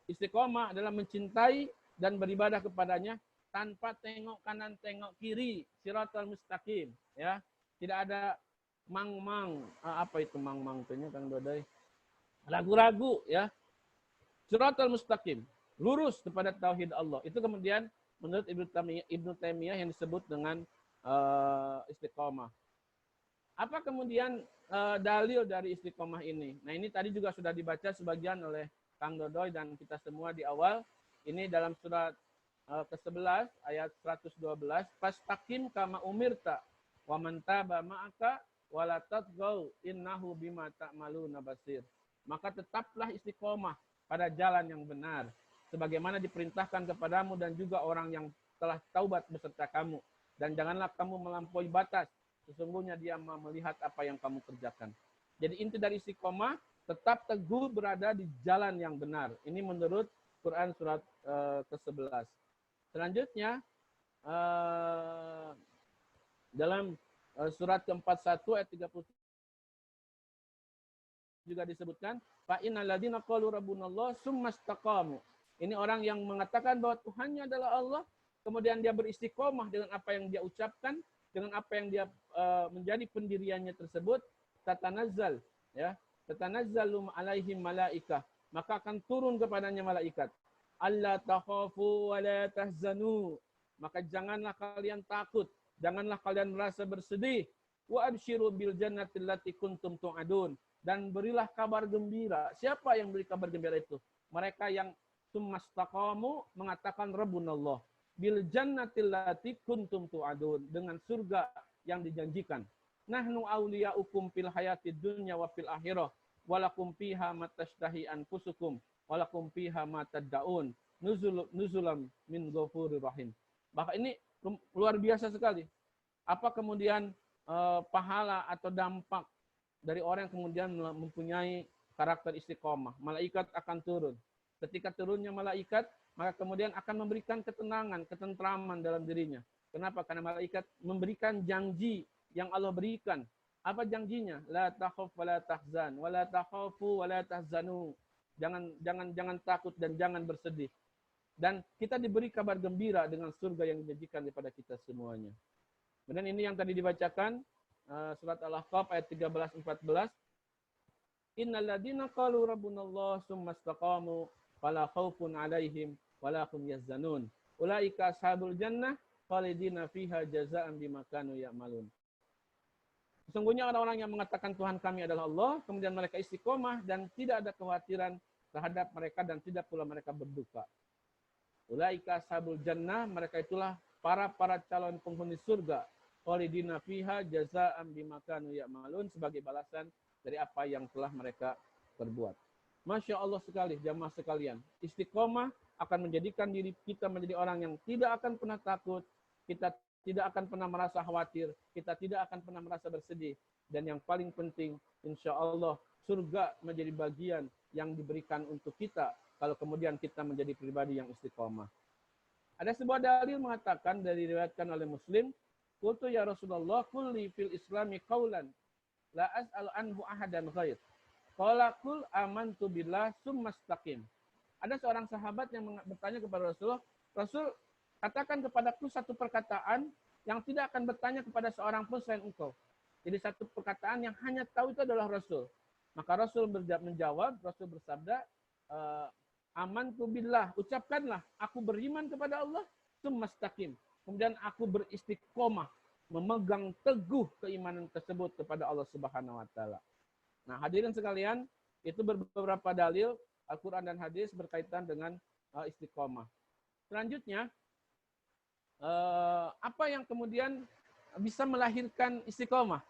istiqomah adalah mencintai dan beribadah kepadanya tanpa tengok kanan tengok kiri, siratal mustaqim, ya. Tidak ada mang-mang, apa itu mang-mang tanya Kang Dodai? Ragu-ragu, ya. Siratal mustaqim, lurus kepada tauhid Allah. Itu kemudian menurut Ibnu Taimiyah yang disebut dengan istiqomah. Apa kemudian dalil dari istiqomah ini? Nah, ini tadi juga sudah dibaca sebagian oleh Kang Dodoy dan kita semua di awal. Ini dalam surat ke-11 ayat 112, fastaqim kama umirta wa man taba ma'aka wa la tatghaw innahu bima ta'maluna basir. Maka tetaplah istiqomah pada jalan yang benar sebagaimana diperintahkan kepadamu dan juga orang yang telah taubat beserta kamu, dan janganlah kamu melampaui batas. Sesungguhnya dia melihat apa yang kamu kerjakan. Jadi inti dari istiqomah tetap teguh berada di jalan yang benar. Ini menurut Quran surat ke-11. Selanjutnya dalam surat ke-41 ayat 30 juga disebutkan fa innal ladzina qalu rabbunallah tsumastaqamu. Ini orang yang mengatakan bahwa Tuhannya adalah Allah, kemudian dia beristiqomah dengan apa yang dia ucapkan, dengan apa yang dia menjadi pendiriannya tersebut, tatanazzal, ya, tatanazzalu alaihim malaikah, maka akan turun kepadanya malaikat. Alla takhafu wa la tahzanu, maka janganlah kalian takut, janganlah kalian merasa bersedih. Wa absyiru bil jannati allati kuntum tu'adun, dan berilah kabar gembira. Siapa yang beri kabar gembira itu? Mereka yang tsumastaqamu mengatakan rabbunallah, bil jannatil lati kuntum tu'adun, dengan surga yang dijanjikan. Nahnu auliyaukum fil hayatid dunya wa fil akhirah walakum fiha ma tashtahi anfusukum walakum fiha ma tad'un nuzulam min ghafurir rahim. Maka ini luar biasa sekali. Apa kemudian pahala atau dampak dari orang yang kemudian mempunyai karakter istiqomah. Malaikat akan turun. Ketika turunnya malaikat, maka kemudian akan memberikan ketenangan, ketentraman dalam dirinya. Kenapa? Karena malaikat memberikan janji yang Allah berikan. Apa janjinya? La takhaf wa la tahzan wa la takhafu wa la tahzanu. Jangan takut dan jangan bersedih. Dan kita diberi kabar gembira dengan surga yang dijanjikan kepada kita semuanya. Kemudian ini yang tadi dibacakan surat Al-Ahqaf ayat 13-14. Innal ladzina qalu rabbunallah tsumma istaqamu fala khaufun 'alaihim wala hum yahzanun. Ulaika ashabul jannah khalidina fiha jazaa'an bima kanu ya'malun. Sesungguhnya orang-orang yang mengatakan Tuhan kami adalah Allah, kemudian mereka istiqomah dan tidak ada kekhawatiran terhadap mereka dan tidak pula mereka berduka. Ulaika ashabul jannah, mereka itulah para calon penghuni surga. Khalidina fiha jazaa'an bima kanu ya'malun, sebagai balasan dari apa yang telah mereka perbuat. Masya Allah sekali, jamaah sekalian. Istiqomah akan menjadikan diri kita menjadi orang yang tidak akan pernah takut, kita tidak akan pernah merasa khawatir, kita tidak akan pernah merasa bersedih. Dan yang paling penting, insya Allah, surga menjadi bagian yang diberikan untuk kita kalau kemudian kita menjadi pribadi yang istiqomah. Ada sebuah dalil mengatakan, dari diriwayatkan oleh Muslim, qultu ya Rasulullah, kulli fil islami qawlan, la as'al anhu ahadan ghair. Qala qul amantu billah summa istaqim. Ada seorang sahabat yang bertanya kepada Rasulullah, Rasul, katakan kepadaku satu perkataan yang tidak akan bertanya kepada seorang pun selain engkau. Jadi satu perkataan yang hanya tahu itu adalah Rasul. Maka Rasul menjawab, Rasul bersabda, amantu billah, ucapkanlah, aku beriman kepada Allah, summa istaqim. Kemudian aku beristiqomah, memegang teguh keimanan tersebut kepada Allah Subhanahu wa taala. Nah, hadirin sekalian, itu beberapa dalil Al-Qur'an dan hadis berkaitan dengan istiqomah. Selanjutnya, apa yang kemudian bisa melahirkan istiqomah?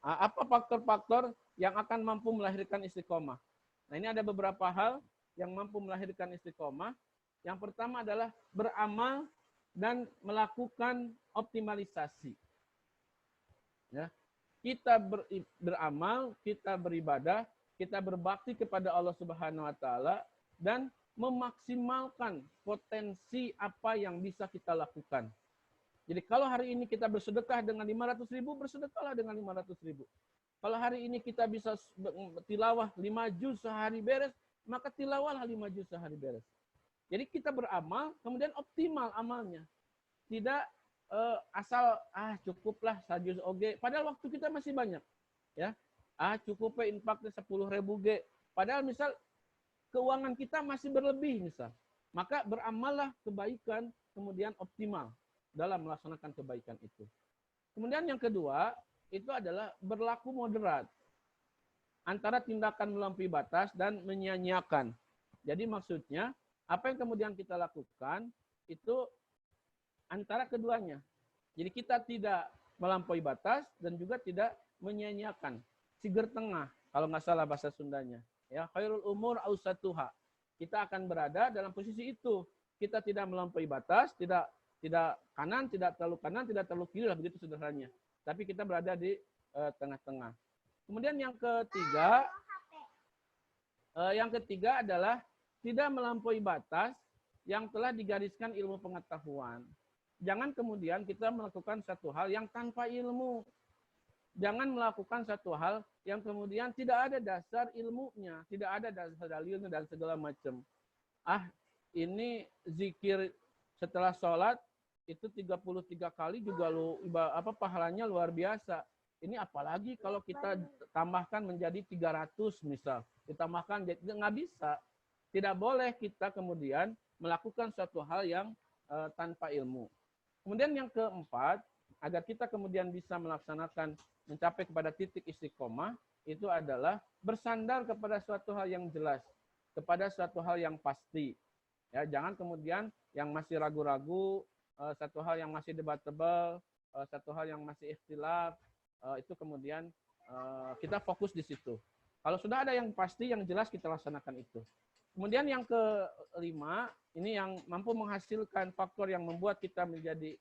Apa faktor-faktor yang akan mampu melahirkan istiqomah? Nah, ini ada beberapa hal yang mampu melahirkan istiqomah. Yang pertama adalah beramal dan melakukan optimalisasi. Ya. Kita beramal, kita beribadah, kita berbakti kepada Allah Subhanahu wa taala dan memaksimalkan potensi apa yang bisa kita lakukan. Jadi kalau hari ini kita bersedekah dengan 500.000, bersedekahlah dengan 500.000. Kalau hari ini kita bisa tilawah 5 juz sehari beres, maka tilawahlah 5 juz sehari beres. Jadi kita beramal, kemudian optimal amalnya. Tidak asal cukuplah sajus oge, padahal waktu kita masih banyak, ya. Cukup infaknya 10.000 ge, padahal misal keuangan kita masih berlebih misal, maka beramallah kebaikan kemudian optimal dalam melaksanakan kebaikan itu. Kemudian yang kedua itu adalah berlaku moderat antara tindakan melampaui batas dan menyia-nyiakan. Jadi maksudnya apa yang kemudian kita lakukan itu antara keduanya. Jadi kita tidak melampaui batas dan juga tidak menyia-nyiakan. Siger tengah, kalau nggak salah bahasa Sundanya. Ya, khairul umur ausatuha. Kita akan berada dalam posisi itu. Kita tidak melampaui batas, tidak kanan, tidak terlalu kiri lah, begitu sederhananya. Tapi kita berada di tengah-tengah. Kemudian yang ketiga adalah tidak melampaui batas yang telah digariskan ilmu pengetahuan. Jangan kemudian kita melakukan satu hal yang tanpa ilmu. Jangan melakukan satu hal yang kemudian tidak ada dasar ilmunya, tidak ada dasar dalilnya dan segala macam. Ini zikir setelah sholat itu 33 kali juga pahalanya luar biasa. Ini apalagi kalau kita tambahkan menjadi 300 misal. Ditambahkan, nggak bisa. Tidak boleh kita kemudian melakukan suatu hal yang tanpa ilmu. Kemudian yang keempat, agar kita kemudian bisa melaksanakan mencapai kepada titik istiqomah, itu adalah bersandar kepada suatu hal yang jelas, kepada suatu hal yang pasti. Ya, jangan kemudian yang masih ragu-ragu, satu hal yang masih debatable, satu hal yang masih ikhtilaf, itu kemudian kita fokus di situ. Kalau sudah ada yang pasti, yang jelas, kita laksanakan itu. Kemudian yang kelima, ini yang mampu menghasilkan faktor yang membuat kita menjadi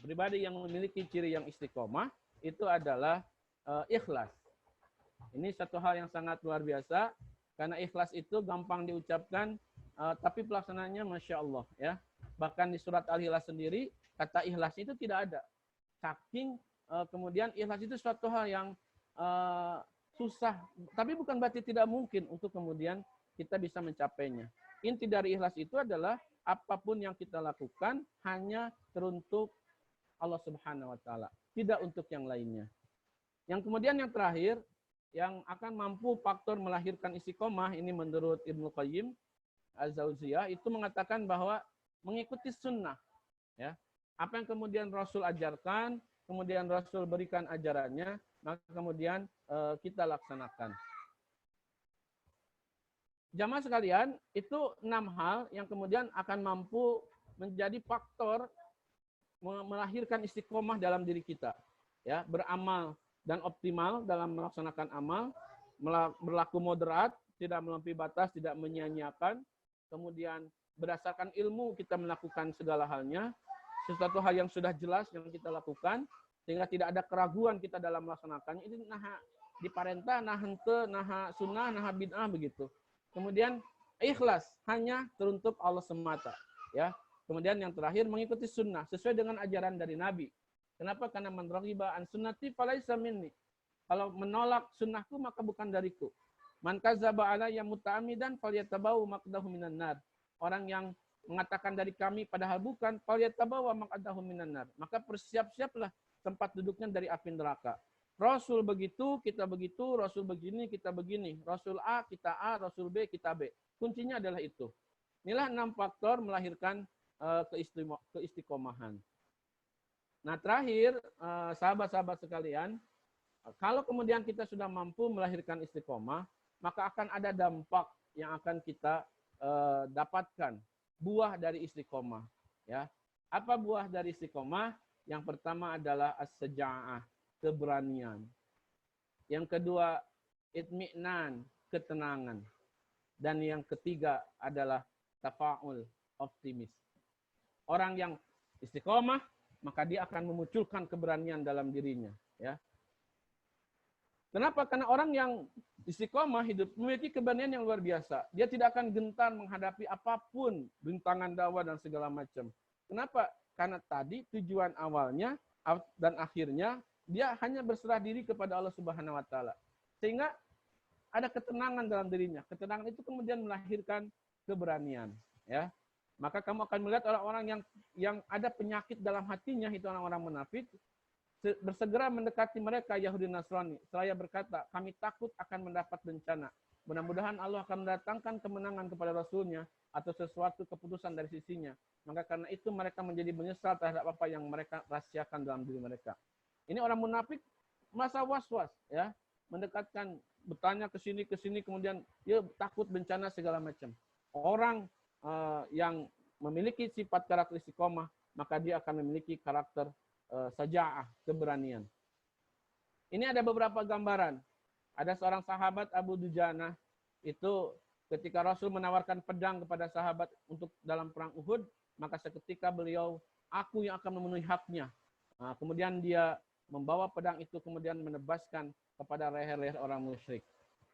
pribadi yang memiliki ciri yang istiqomah, itu adalah ikhlas. Ini satu hal yang sangat luar biasa, karena ikhlas itu gampang diucapkan, tapi pelaksanaannya Masya Allah. Ya. Bahkan di surat Al-Ikhlas sendiri, kata ikhlas itu tidak ada. Saking kemudian ikhlas itu suatu hal yang susah, tapi bukan berarti tidak mungkin untuk kemudian kita bisa mencapainya. Inti dari ikhlas itu adalah apapun yang kita lakukan hanya teruntuk Allah Subhanahu wa taala, tidak untuk yang lainnya. Yang kemudian yang terakhir, yang akan mampu faktor melahirkan istiqomah, ini menurut Ibnu Qayyim Az-Zauziyah, itu mengatakan bahwa mengikuti sunnah. Ya. Apa yang kemudian Rasul ajarkan, kemudian Rasul berikan ajarannya, maka kemudian kita laksanakan. Jamaah sekalian, itu 6 hal yang kemudian akan mampu menjadi faktor melahirkan istiqomah dalam diri kita. Ya, beramal dan optimal dalam melaksanakan amal, berlaku moderat, tidak melampaui batas, tidak menyia-nyiakan, kemudian berdasarkan ilmu kita melakukan segala halnya, sesuatu hal yang sudah jelas yang kita lakukan, sehingga tidak ada keraguan kita dalam melaksanakannya. Ini naha diparenta, nah hente, nah sunnah, nah bid'ah begitu. Kemudian ikhlas hanya teruntuk Allah semata. Ya. Kemudian yang terakhir mengikuti sunnah sesuai dengan ajaran dari Nabi. Kenapa? Karena man raghiba an sunnati falaisa minni. Kalau menolak sunnahku maka bukan dariku. Man kadzdzaba alayya muta'ammidan falyatabawwa maqdahu minan nar. Orang yang mengatakan dari kami padahal bukan, falyatabawwa maqdahu minan nar. Maka bersiap-siaplah tempat duduknya dari api neraka. Rasul begitu, kita begitu, Rasul begini, kita begini. Rasul A, kita A, Rasul B, kita B. Kuncinya adalah itu. Inilah 6 faktor melahirkan keistiqomahan. Nah terakhir, sahabat-sahabat sekalian, kalau kemudian kita sudah mampu melahirkan istiqomah, maka akan ada dampak yang akan kita dapatkan. Buah dari istiqomah. Ya. Apa buah dari istiqomah? Yang pertama adalah as-saja'ah, keberanian. Yang kedua, itmi'nan, ketenangan. Dan yang ketiga adalah tafa'ul, optimis. Orang yang istiqomah, maka dia akan memunculkan keberanian dalam dirinya. Ya. Kenapa? Karena orang yang istiqomah hidup memiliki keberanian yang luar biasa. Dia tidak akan gentar menghadapi apapun, rintangan dakwah dan segala macam. Kenapa? Karena tadi tujuan awalnya dan akhirnya dia hanya berserah diri kepada Allah Subhanahu wa taala. Sehingga ada ketenangan dalam dirinya. Ketenangan itu kemudian melahirkan keberanian, ya. Maka kamu akan melihat orang-orang yang ada penyakit dalam hatinya, itu orang-orang munafik, bersegera mendekati mereka Yahudi Nasrani. Seraya berkata, kami takut akan mendapat bencana. Mudah-mudahan Allah akan mendatangkan kemenangan kepada Rasulnya atau sesuatu keputusan dari sisinya. Maka karena itu mereka menjadi menyesal terhadap apa yang mereka rahasiakan dalam diri mereka. Ini orang munafik masa was-was, ya, mendekatkan, bertanya ke sini, kemudian dia takut bencana segala macam. Orang yang memiliki sifat karakter istiqomah, maka dia akan memiliki karakter saja'ah, keberanian. Ini ada beberapa gambaran. Ada seorang sahabat Abu Dujanah, itu ketika Rasul menawarkan pedang kepada sahabat untuk dalam perang Uhud, maka seketika beliau, aku yang akan memenuhi haknya. Nah, kemudian dia membawa pedang itu kemudian menebaskan kepada leher-leher orang musyrik.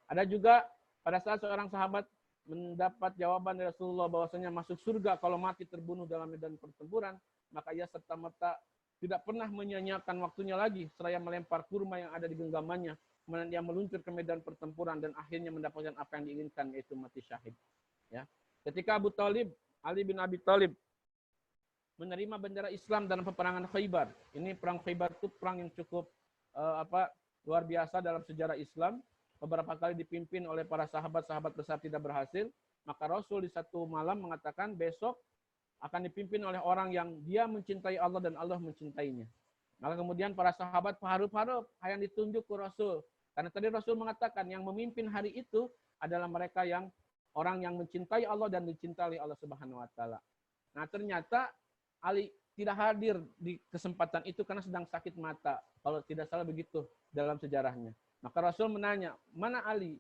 Ada juga pada saat seorang sahabat mendapat jawaban dari Rasulullah bahwasanya masuk surga kalau mati terbunuh dalam medan pertempuran, maka ia serta-merta tidak pernah menyia-nyiakan waktunya lagi, seraya melempar kurma yang ada di genggamannya, kemudian dia meluncur ke medan pertempuran dan akhirnya mendapatkan apa yang diinginkan, yaitu mati syahid. Ya. Ketika Abu Talib, Ali bin Abi Talib, menerima bendera Islam dalam peperangan Khaybar. Ini perang Khaybar itu perang yang cukup luar biasa dalam sejarah Islam. Beberapa kali dipimpin oleh para sahabat-sahabat besar tidak berhasil. Maka Rasul di satu malam mengatakan besok akan dipimpin oleh orang yang dia mencintai Allah dan Allah mencintainya. Maka kemudian para sahabat paharup-paharup yang ditunjuk ke Rasul. Karena tadi Rasul mengatakan yang memimpin hari itu adalah mereka yang orang yang mencintai Allah dan dicintai Allah Subhanahu wa taala. Nah, ternyata Ali tidak hadir di kesempatan itu karena sedang sakit mata. Kalau tidak salah begitu dalam sejarahnya. Maka Rasul menanya, mana Ali?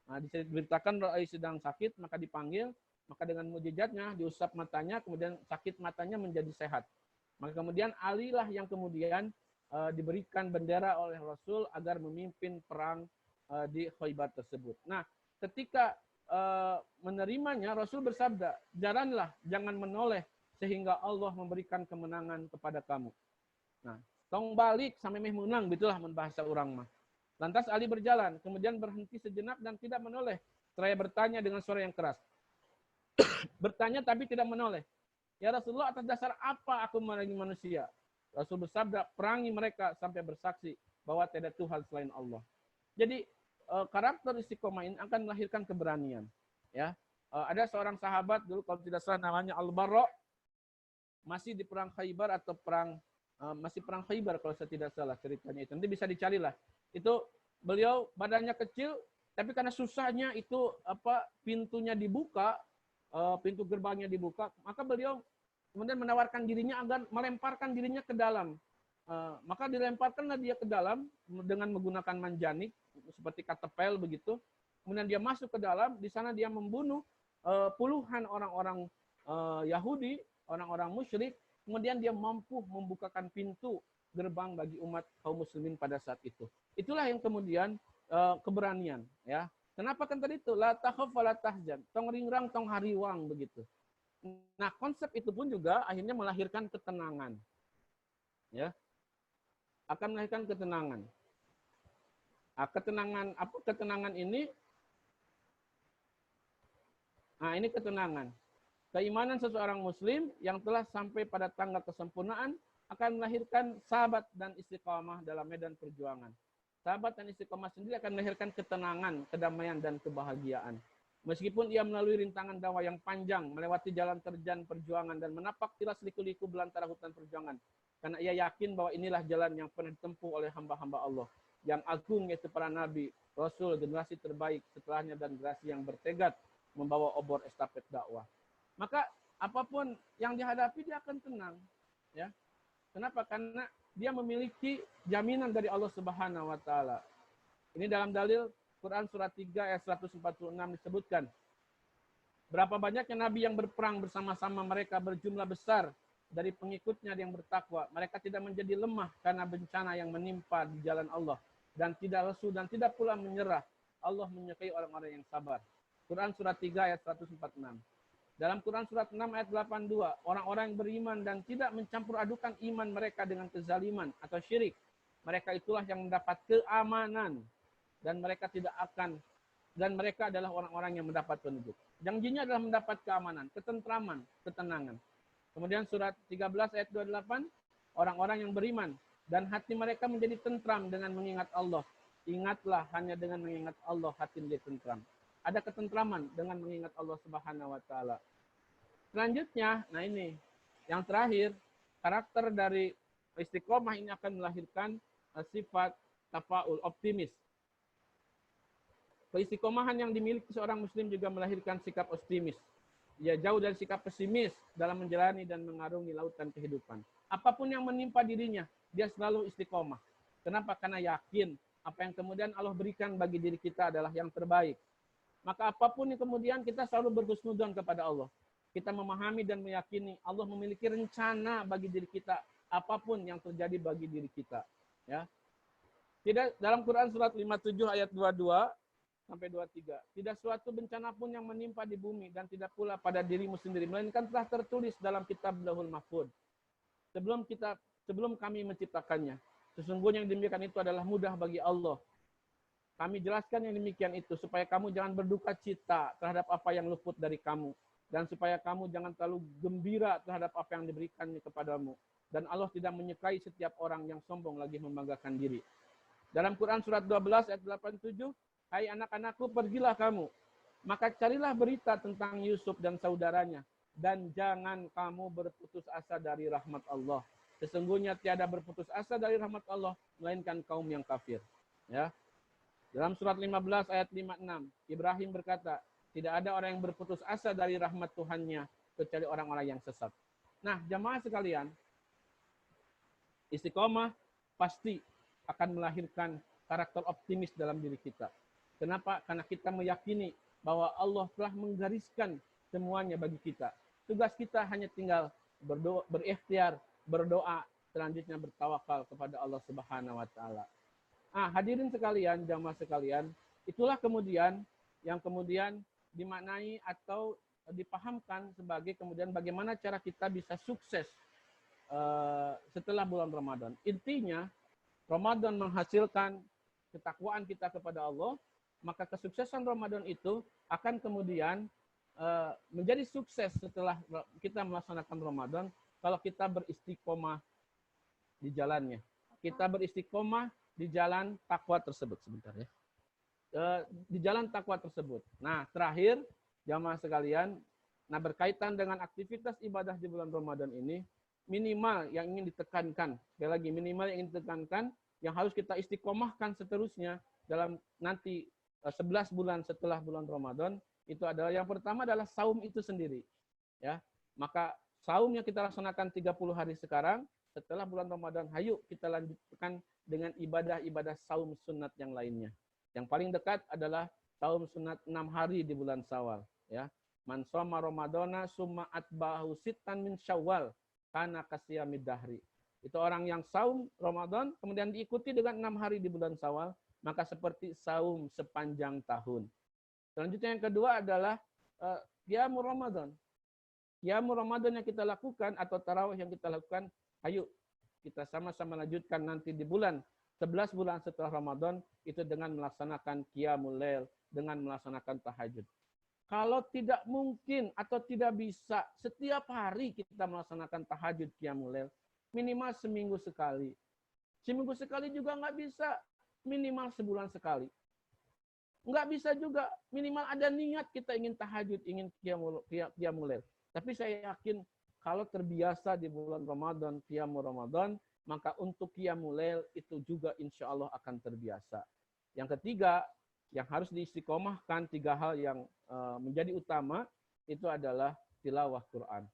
Nah, diberitakan Ali sedang sakit, maka dipanggil. Maka dengan mukjizatnya diusap matanya, kemudian sakit matanya menjadi sehat. Maka kemudian Ali lah yang kemudian diberikan bendera oleh Rasul agar memimpin perang di Khaybar tersebut. Nah, ketika menerimanya, Rasul bersabda, jalanlah, jangan menoleh, sehingga Allah memberikan kemenangan kepada kamu. Nah, tong balik sampai menang, gitulah bahasa orang mah. Lantas Ali berjalan, kemudian berhenti sejenak dan tidak menoleh. Seraya bertanya dengan suara yang keras. Bertanya tapi tidak menoleh. Ya Rasulullah, atas dasar apa aku memerangi manusia? Rasul bersabda, perangi mereka sampai bersaksi bahwa tidak ada Tuhan selain Allah. Jadi karakter istiqomah ini akan melahirkan keberanian. Ya, ada seorang sahabat dulu kalau tidak salah namanya Al-Barra, masih di perang Khaybar atau masih perang Khaybar kalau saya tidak salah ceritanya itu. Nanti bisa dicari lah. Itu beliau badannya kecil, tapi karena susahnya itu pintunya dibuka, pintu gerbangnya dibuka, maka beliau kemudian menawarkan dirinya agar melemparkan dirinya ke dalam. Maka dilemparkanlah dia ke dalam dengan menggunakan manjanik seperti katapel begitu. Kemudian dia masuk ke dalam, di sana dia membunuh puluhan orang-orang Yahudi, orang-orang musyrik. Kemudian dia mampu membukakan pintu gerbang bagi umat kaum muslimin pada saat itu. Itulah yang kemudian keberanian, ya. Kenapa kan tadi itu la takhaf wa la tahzan, tong ringrang tong hariwang begitu. Nah, konsep itu pun juga akhirnya melahirkan ketenangan. Ya. Akan melahirkan ketenangan. Ketenangan ini? Nah, ini ketenangan. Keimanan seseorang muslim yang telah sampai pada tangga kesempurnaan akan melahirkan sahabat dan istiqamah dalam medan perjuangan. Sahabat dan istiqamah sendiri akan melahirkan ketenangan, kedamaian, dan kebahagiaan. Meskipun ia melalui rintangan dakwah yang panjang, melewati jalan terjal perjuangan, dan menapak tilas liku-liku belantara hutan perjuangan. Karena ia yakin bahwa inilah jalan yang pernah ditempuh oleh hamba-hamba Allah. Yang agung yaitu para nabi, rasul, generasi terbaik setelahnya, dan generasi yang bertekad membawa obor estafet dakwah. Maka apapun yang dihadapi dia akan tenang, ya. Kenapa? Karena dia memiliki jaminan dari Allah Subhanahu wa taala. Ini dalam dalil Quran surat 3 ayat 146 disebutkan. Berapa banyaknya nabi yang berperang bersama-sama mereka berjumlah besar dari pengikutnya yang bertakwa. Mereka tidak menjadi lemah karena bencana yang menimpa di jalan Allah dan tidak lesu dan tidak pula menyerah. Allah menyukai orang-orang yang sabar. Quran surat 3 ayat 146. Dalam Quran surat 6 ayat 82, orang-orang yang beriman dan tidak mencampur adukan iman mereka dengan kezaliman atau syirik, mereka itulah yang mendapat keamanan dan mereka adalah orang-orang yang mendapat petunjuk. Janjinya adalah mendapat keamanan, ketentraman, ketenangan. Kemudian surat 13 ayat 28, orang-orang yang beriman dan hati mereka menjadi tentram dengan mengingat Allah. Ingatlah, hanya dengan mengingat Allah hati menjadi tentram. Ada ketentraman dengan mengingat Allah Subhanahu wa taala. Selanjutnya, nah ini yang terakhir, karakter dari istiqomah ini akan melahirkan sifat tafaul, optimis. Keistiqomahan yang dimiliki seorang muslim juga melahirkan sikap optimis. Ia jauh dari sikap pesimis dalam menjalani dan mengarungi lautan kehidupan. Apapun yang menimpa dirinya, dia selalu istiqomah. Kenapa? Karena yakin apa yang kemudian Allah berikan bagi diri kita adalah yang terbaik. Maka apapun yang kemudian kita selalu berhusnudzon kepada Allah. Kita memahami dan meyakini Allah memiliki rencana bagi diri kita, apapun yang terjadi bagi diri kita. Ya. Tidak, dalam Quran surat 57 ayat 22 sampai 23. Tidak suatu bencana pun yang menimpa di bumi dan tidak pula pada dirimu sendiri, melainkan telah tertulis dalam kitab Lauhul Mahfuz. Sebelum kami menciptakannya. Sesungguhnya yang demikian itu adalah mudah bagi Allah. Kami jelaskan yang demikian itu supaya kamu jangan berduka cita terhadap apa yang luput dari kamu. Dan supaya kamu jangan terlalu gembira terhadap apa yang diberikan kepadamu. Dan Allah tidak menyukai setiap orang yang sombong lagi membanggakan diri. Dalam Quran surat 12 ayat 87, hai anak-anakku, pergilah kamu. Maka carilah berita tentang Yusuf dan saudaranya. Dan jangan kamu berputus asa dari rahmat Allah. Sesungguhnya tiada berputus asa dari rahmat Allah, melainkan kaum yang kafir. Ya. Dalam surat 15 ayat 56, Ibrahim berkata, tidak ada orang yang berputus asa dari rahmat Tuhannya, kecuali orang-orang yang sesat. Nah, jamaah sekalian, istiqomah pasti akan melahirkan karakter optimis dalam diri kita. Kenapa? Karena kita meyakini bahwa Allah telah menggariskan semuanya bagi kita. Tugas kita hanya tinggal berikhtiar, berdoa, selanjutnya bertawakal kepada Allah Subhanahu wa taala. Hadirin sekalian, jamaah sekalian, itulah kemudian yang kemudian dimaknai atau dipahamkan sebagai kemudian bagaimana cara kita bisa sukses setelah bulan Ramadan. Intinya, Ramadan menghasilkan ketakwaan kita kepada Allah, maka kesuksesan Ramadan itu akan kemudian menjadi sukses setelah kita melaksanakan Ramadan kalau kita beristiqomah di jalannya. Kita beristiqomah di jalan takwa tersebut. Sebentar ya. Di jalan takwa tersebut. Nah, terakhir, jamaah sekalian, berkaitan dengan aktivitas ibadah di bulan Ramadan ini, minimal yang ingin ditekankan, sekali lagi, minimal yang ingin ditekankan, yang harus kita istiqomahkan seterusnya dalam nanti 11 bulan setelah bulan Ramadan, itu adalah yang pertama adalah saum itu sendiri. Ya, maka saum yang kita laksanakan 30 hari sekarang, setelah bulan Ramadan, hayu kita lanjutkan dengan ibadah-ibadah saum sunat yang lainnya. Yang paling dekat adalah saum sunat 6 hari di bulan Syawal. Ya, man shoma Ramadana summa atba'ahu sittan min Syawal kana kasiyamid dahri. Itu orang yang saum Ramadan kemudian diikuti dengan 6 hari di bulan Syawal, maka seperti saum sepanjang tahun. Selanjutnya yang kedua adalah qiyamul Ramadan. Qiyamul Ramadan yang kita lakukan atau tarawih yang kita lakukan, ayo kita sama-sama lanjutkan nanti di bulan 11 bulan setelah Ramadan itu dengan melaksanakan qiyamul lail, dengan melaksanakan tahajud. Kalau tidak mungkin atau tidak bisa setiap hari kita melaksanakan tahajud qiyamul lail, minimal seminggu sekali. Seminggu sekali juga nggak bisa, minimal sebulan sekali. Nggak bisa juga, minimal ada niat kita ingin tahajud, ingin qiyamul lail. Tapi saya yakin kalau terbiasa di bulan Ramadan, qiyamul Ramadan, maka untuk qiyamul lail itu juga insya Allah akan terbiasa. Yang ketiga, yang harus diistiqomahkan 3 hal yang menjadi utama, itu adalah tilawah Quran.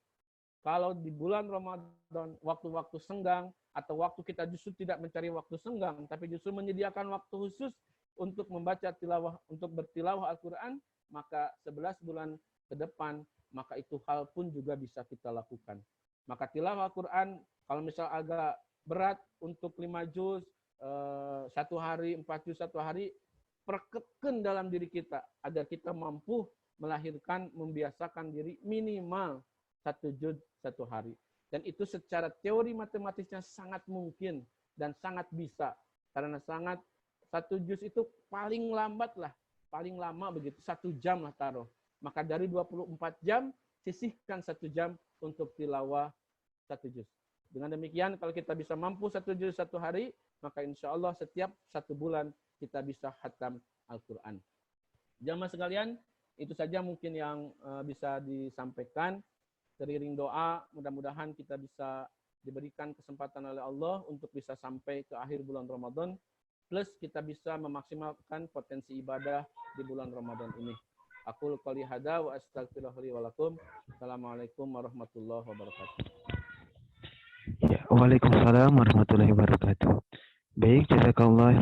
Kalau di bulan Ramadan, waktu-waktu senggang, atau waktu kita justru tidak mencari waktu senggang, tapi justru menyediakan waktu khusus untuk membaca tilawah, untuk bertilawah Al-Quran, maka 11 bulan ke depan, maka itu hal pun juga bisa kita lakukan. Maka tilawah Al-Quran, kalau misal agak berat untuk 5 juz, 1 hari, 4 juz 1 hari, perketkan dalam diri kita, agar kita mampu melahirkan, membiasakan diri minimal 1 juz 1 hari. Dan itu secara teori matematisnya sangat mungkin dan sangat bisa. Karena 1 juz itu paling lambat lah, paling lama begitu, 1 jam lah taruh. Maka dari 24 jam, sisihkan 1 jam untuk tilawah 1 juz. Dengan demikian, kalau kita bisa mampu 1 juz 1 hari, maka insya Allah setiap 1 bulan kita bisa khatam Al-Quran. Jamaah sekalian, itu saja mungkin yang bisa disampaikan. Teriring doa, mudah-mudahan kita bisa diberikan kesempatan oleh Allah untuk bisa sampai ke akhir bulan Ramadan, plus kita bisa memaksimalkan potensi ibadah di bulan Ramadan ini. Aqul qouli hadza wa astaghfirullaha li wa lakum. Assalamualaikum warahmatullahi wabarakatuh. Waalaikumsalam warahmatullahi wabarakatuh. Baik, jazakallah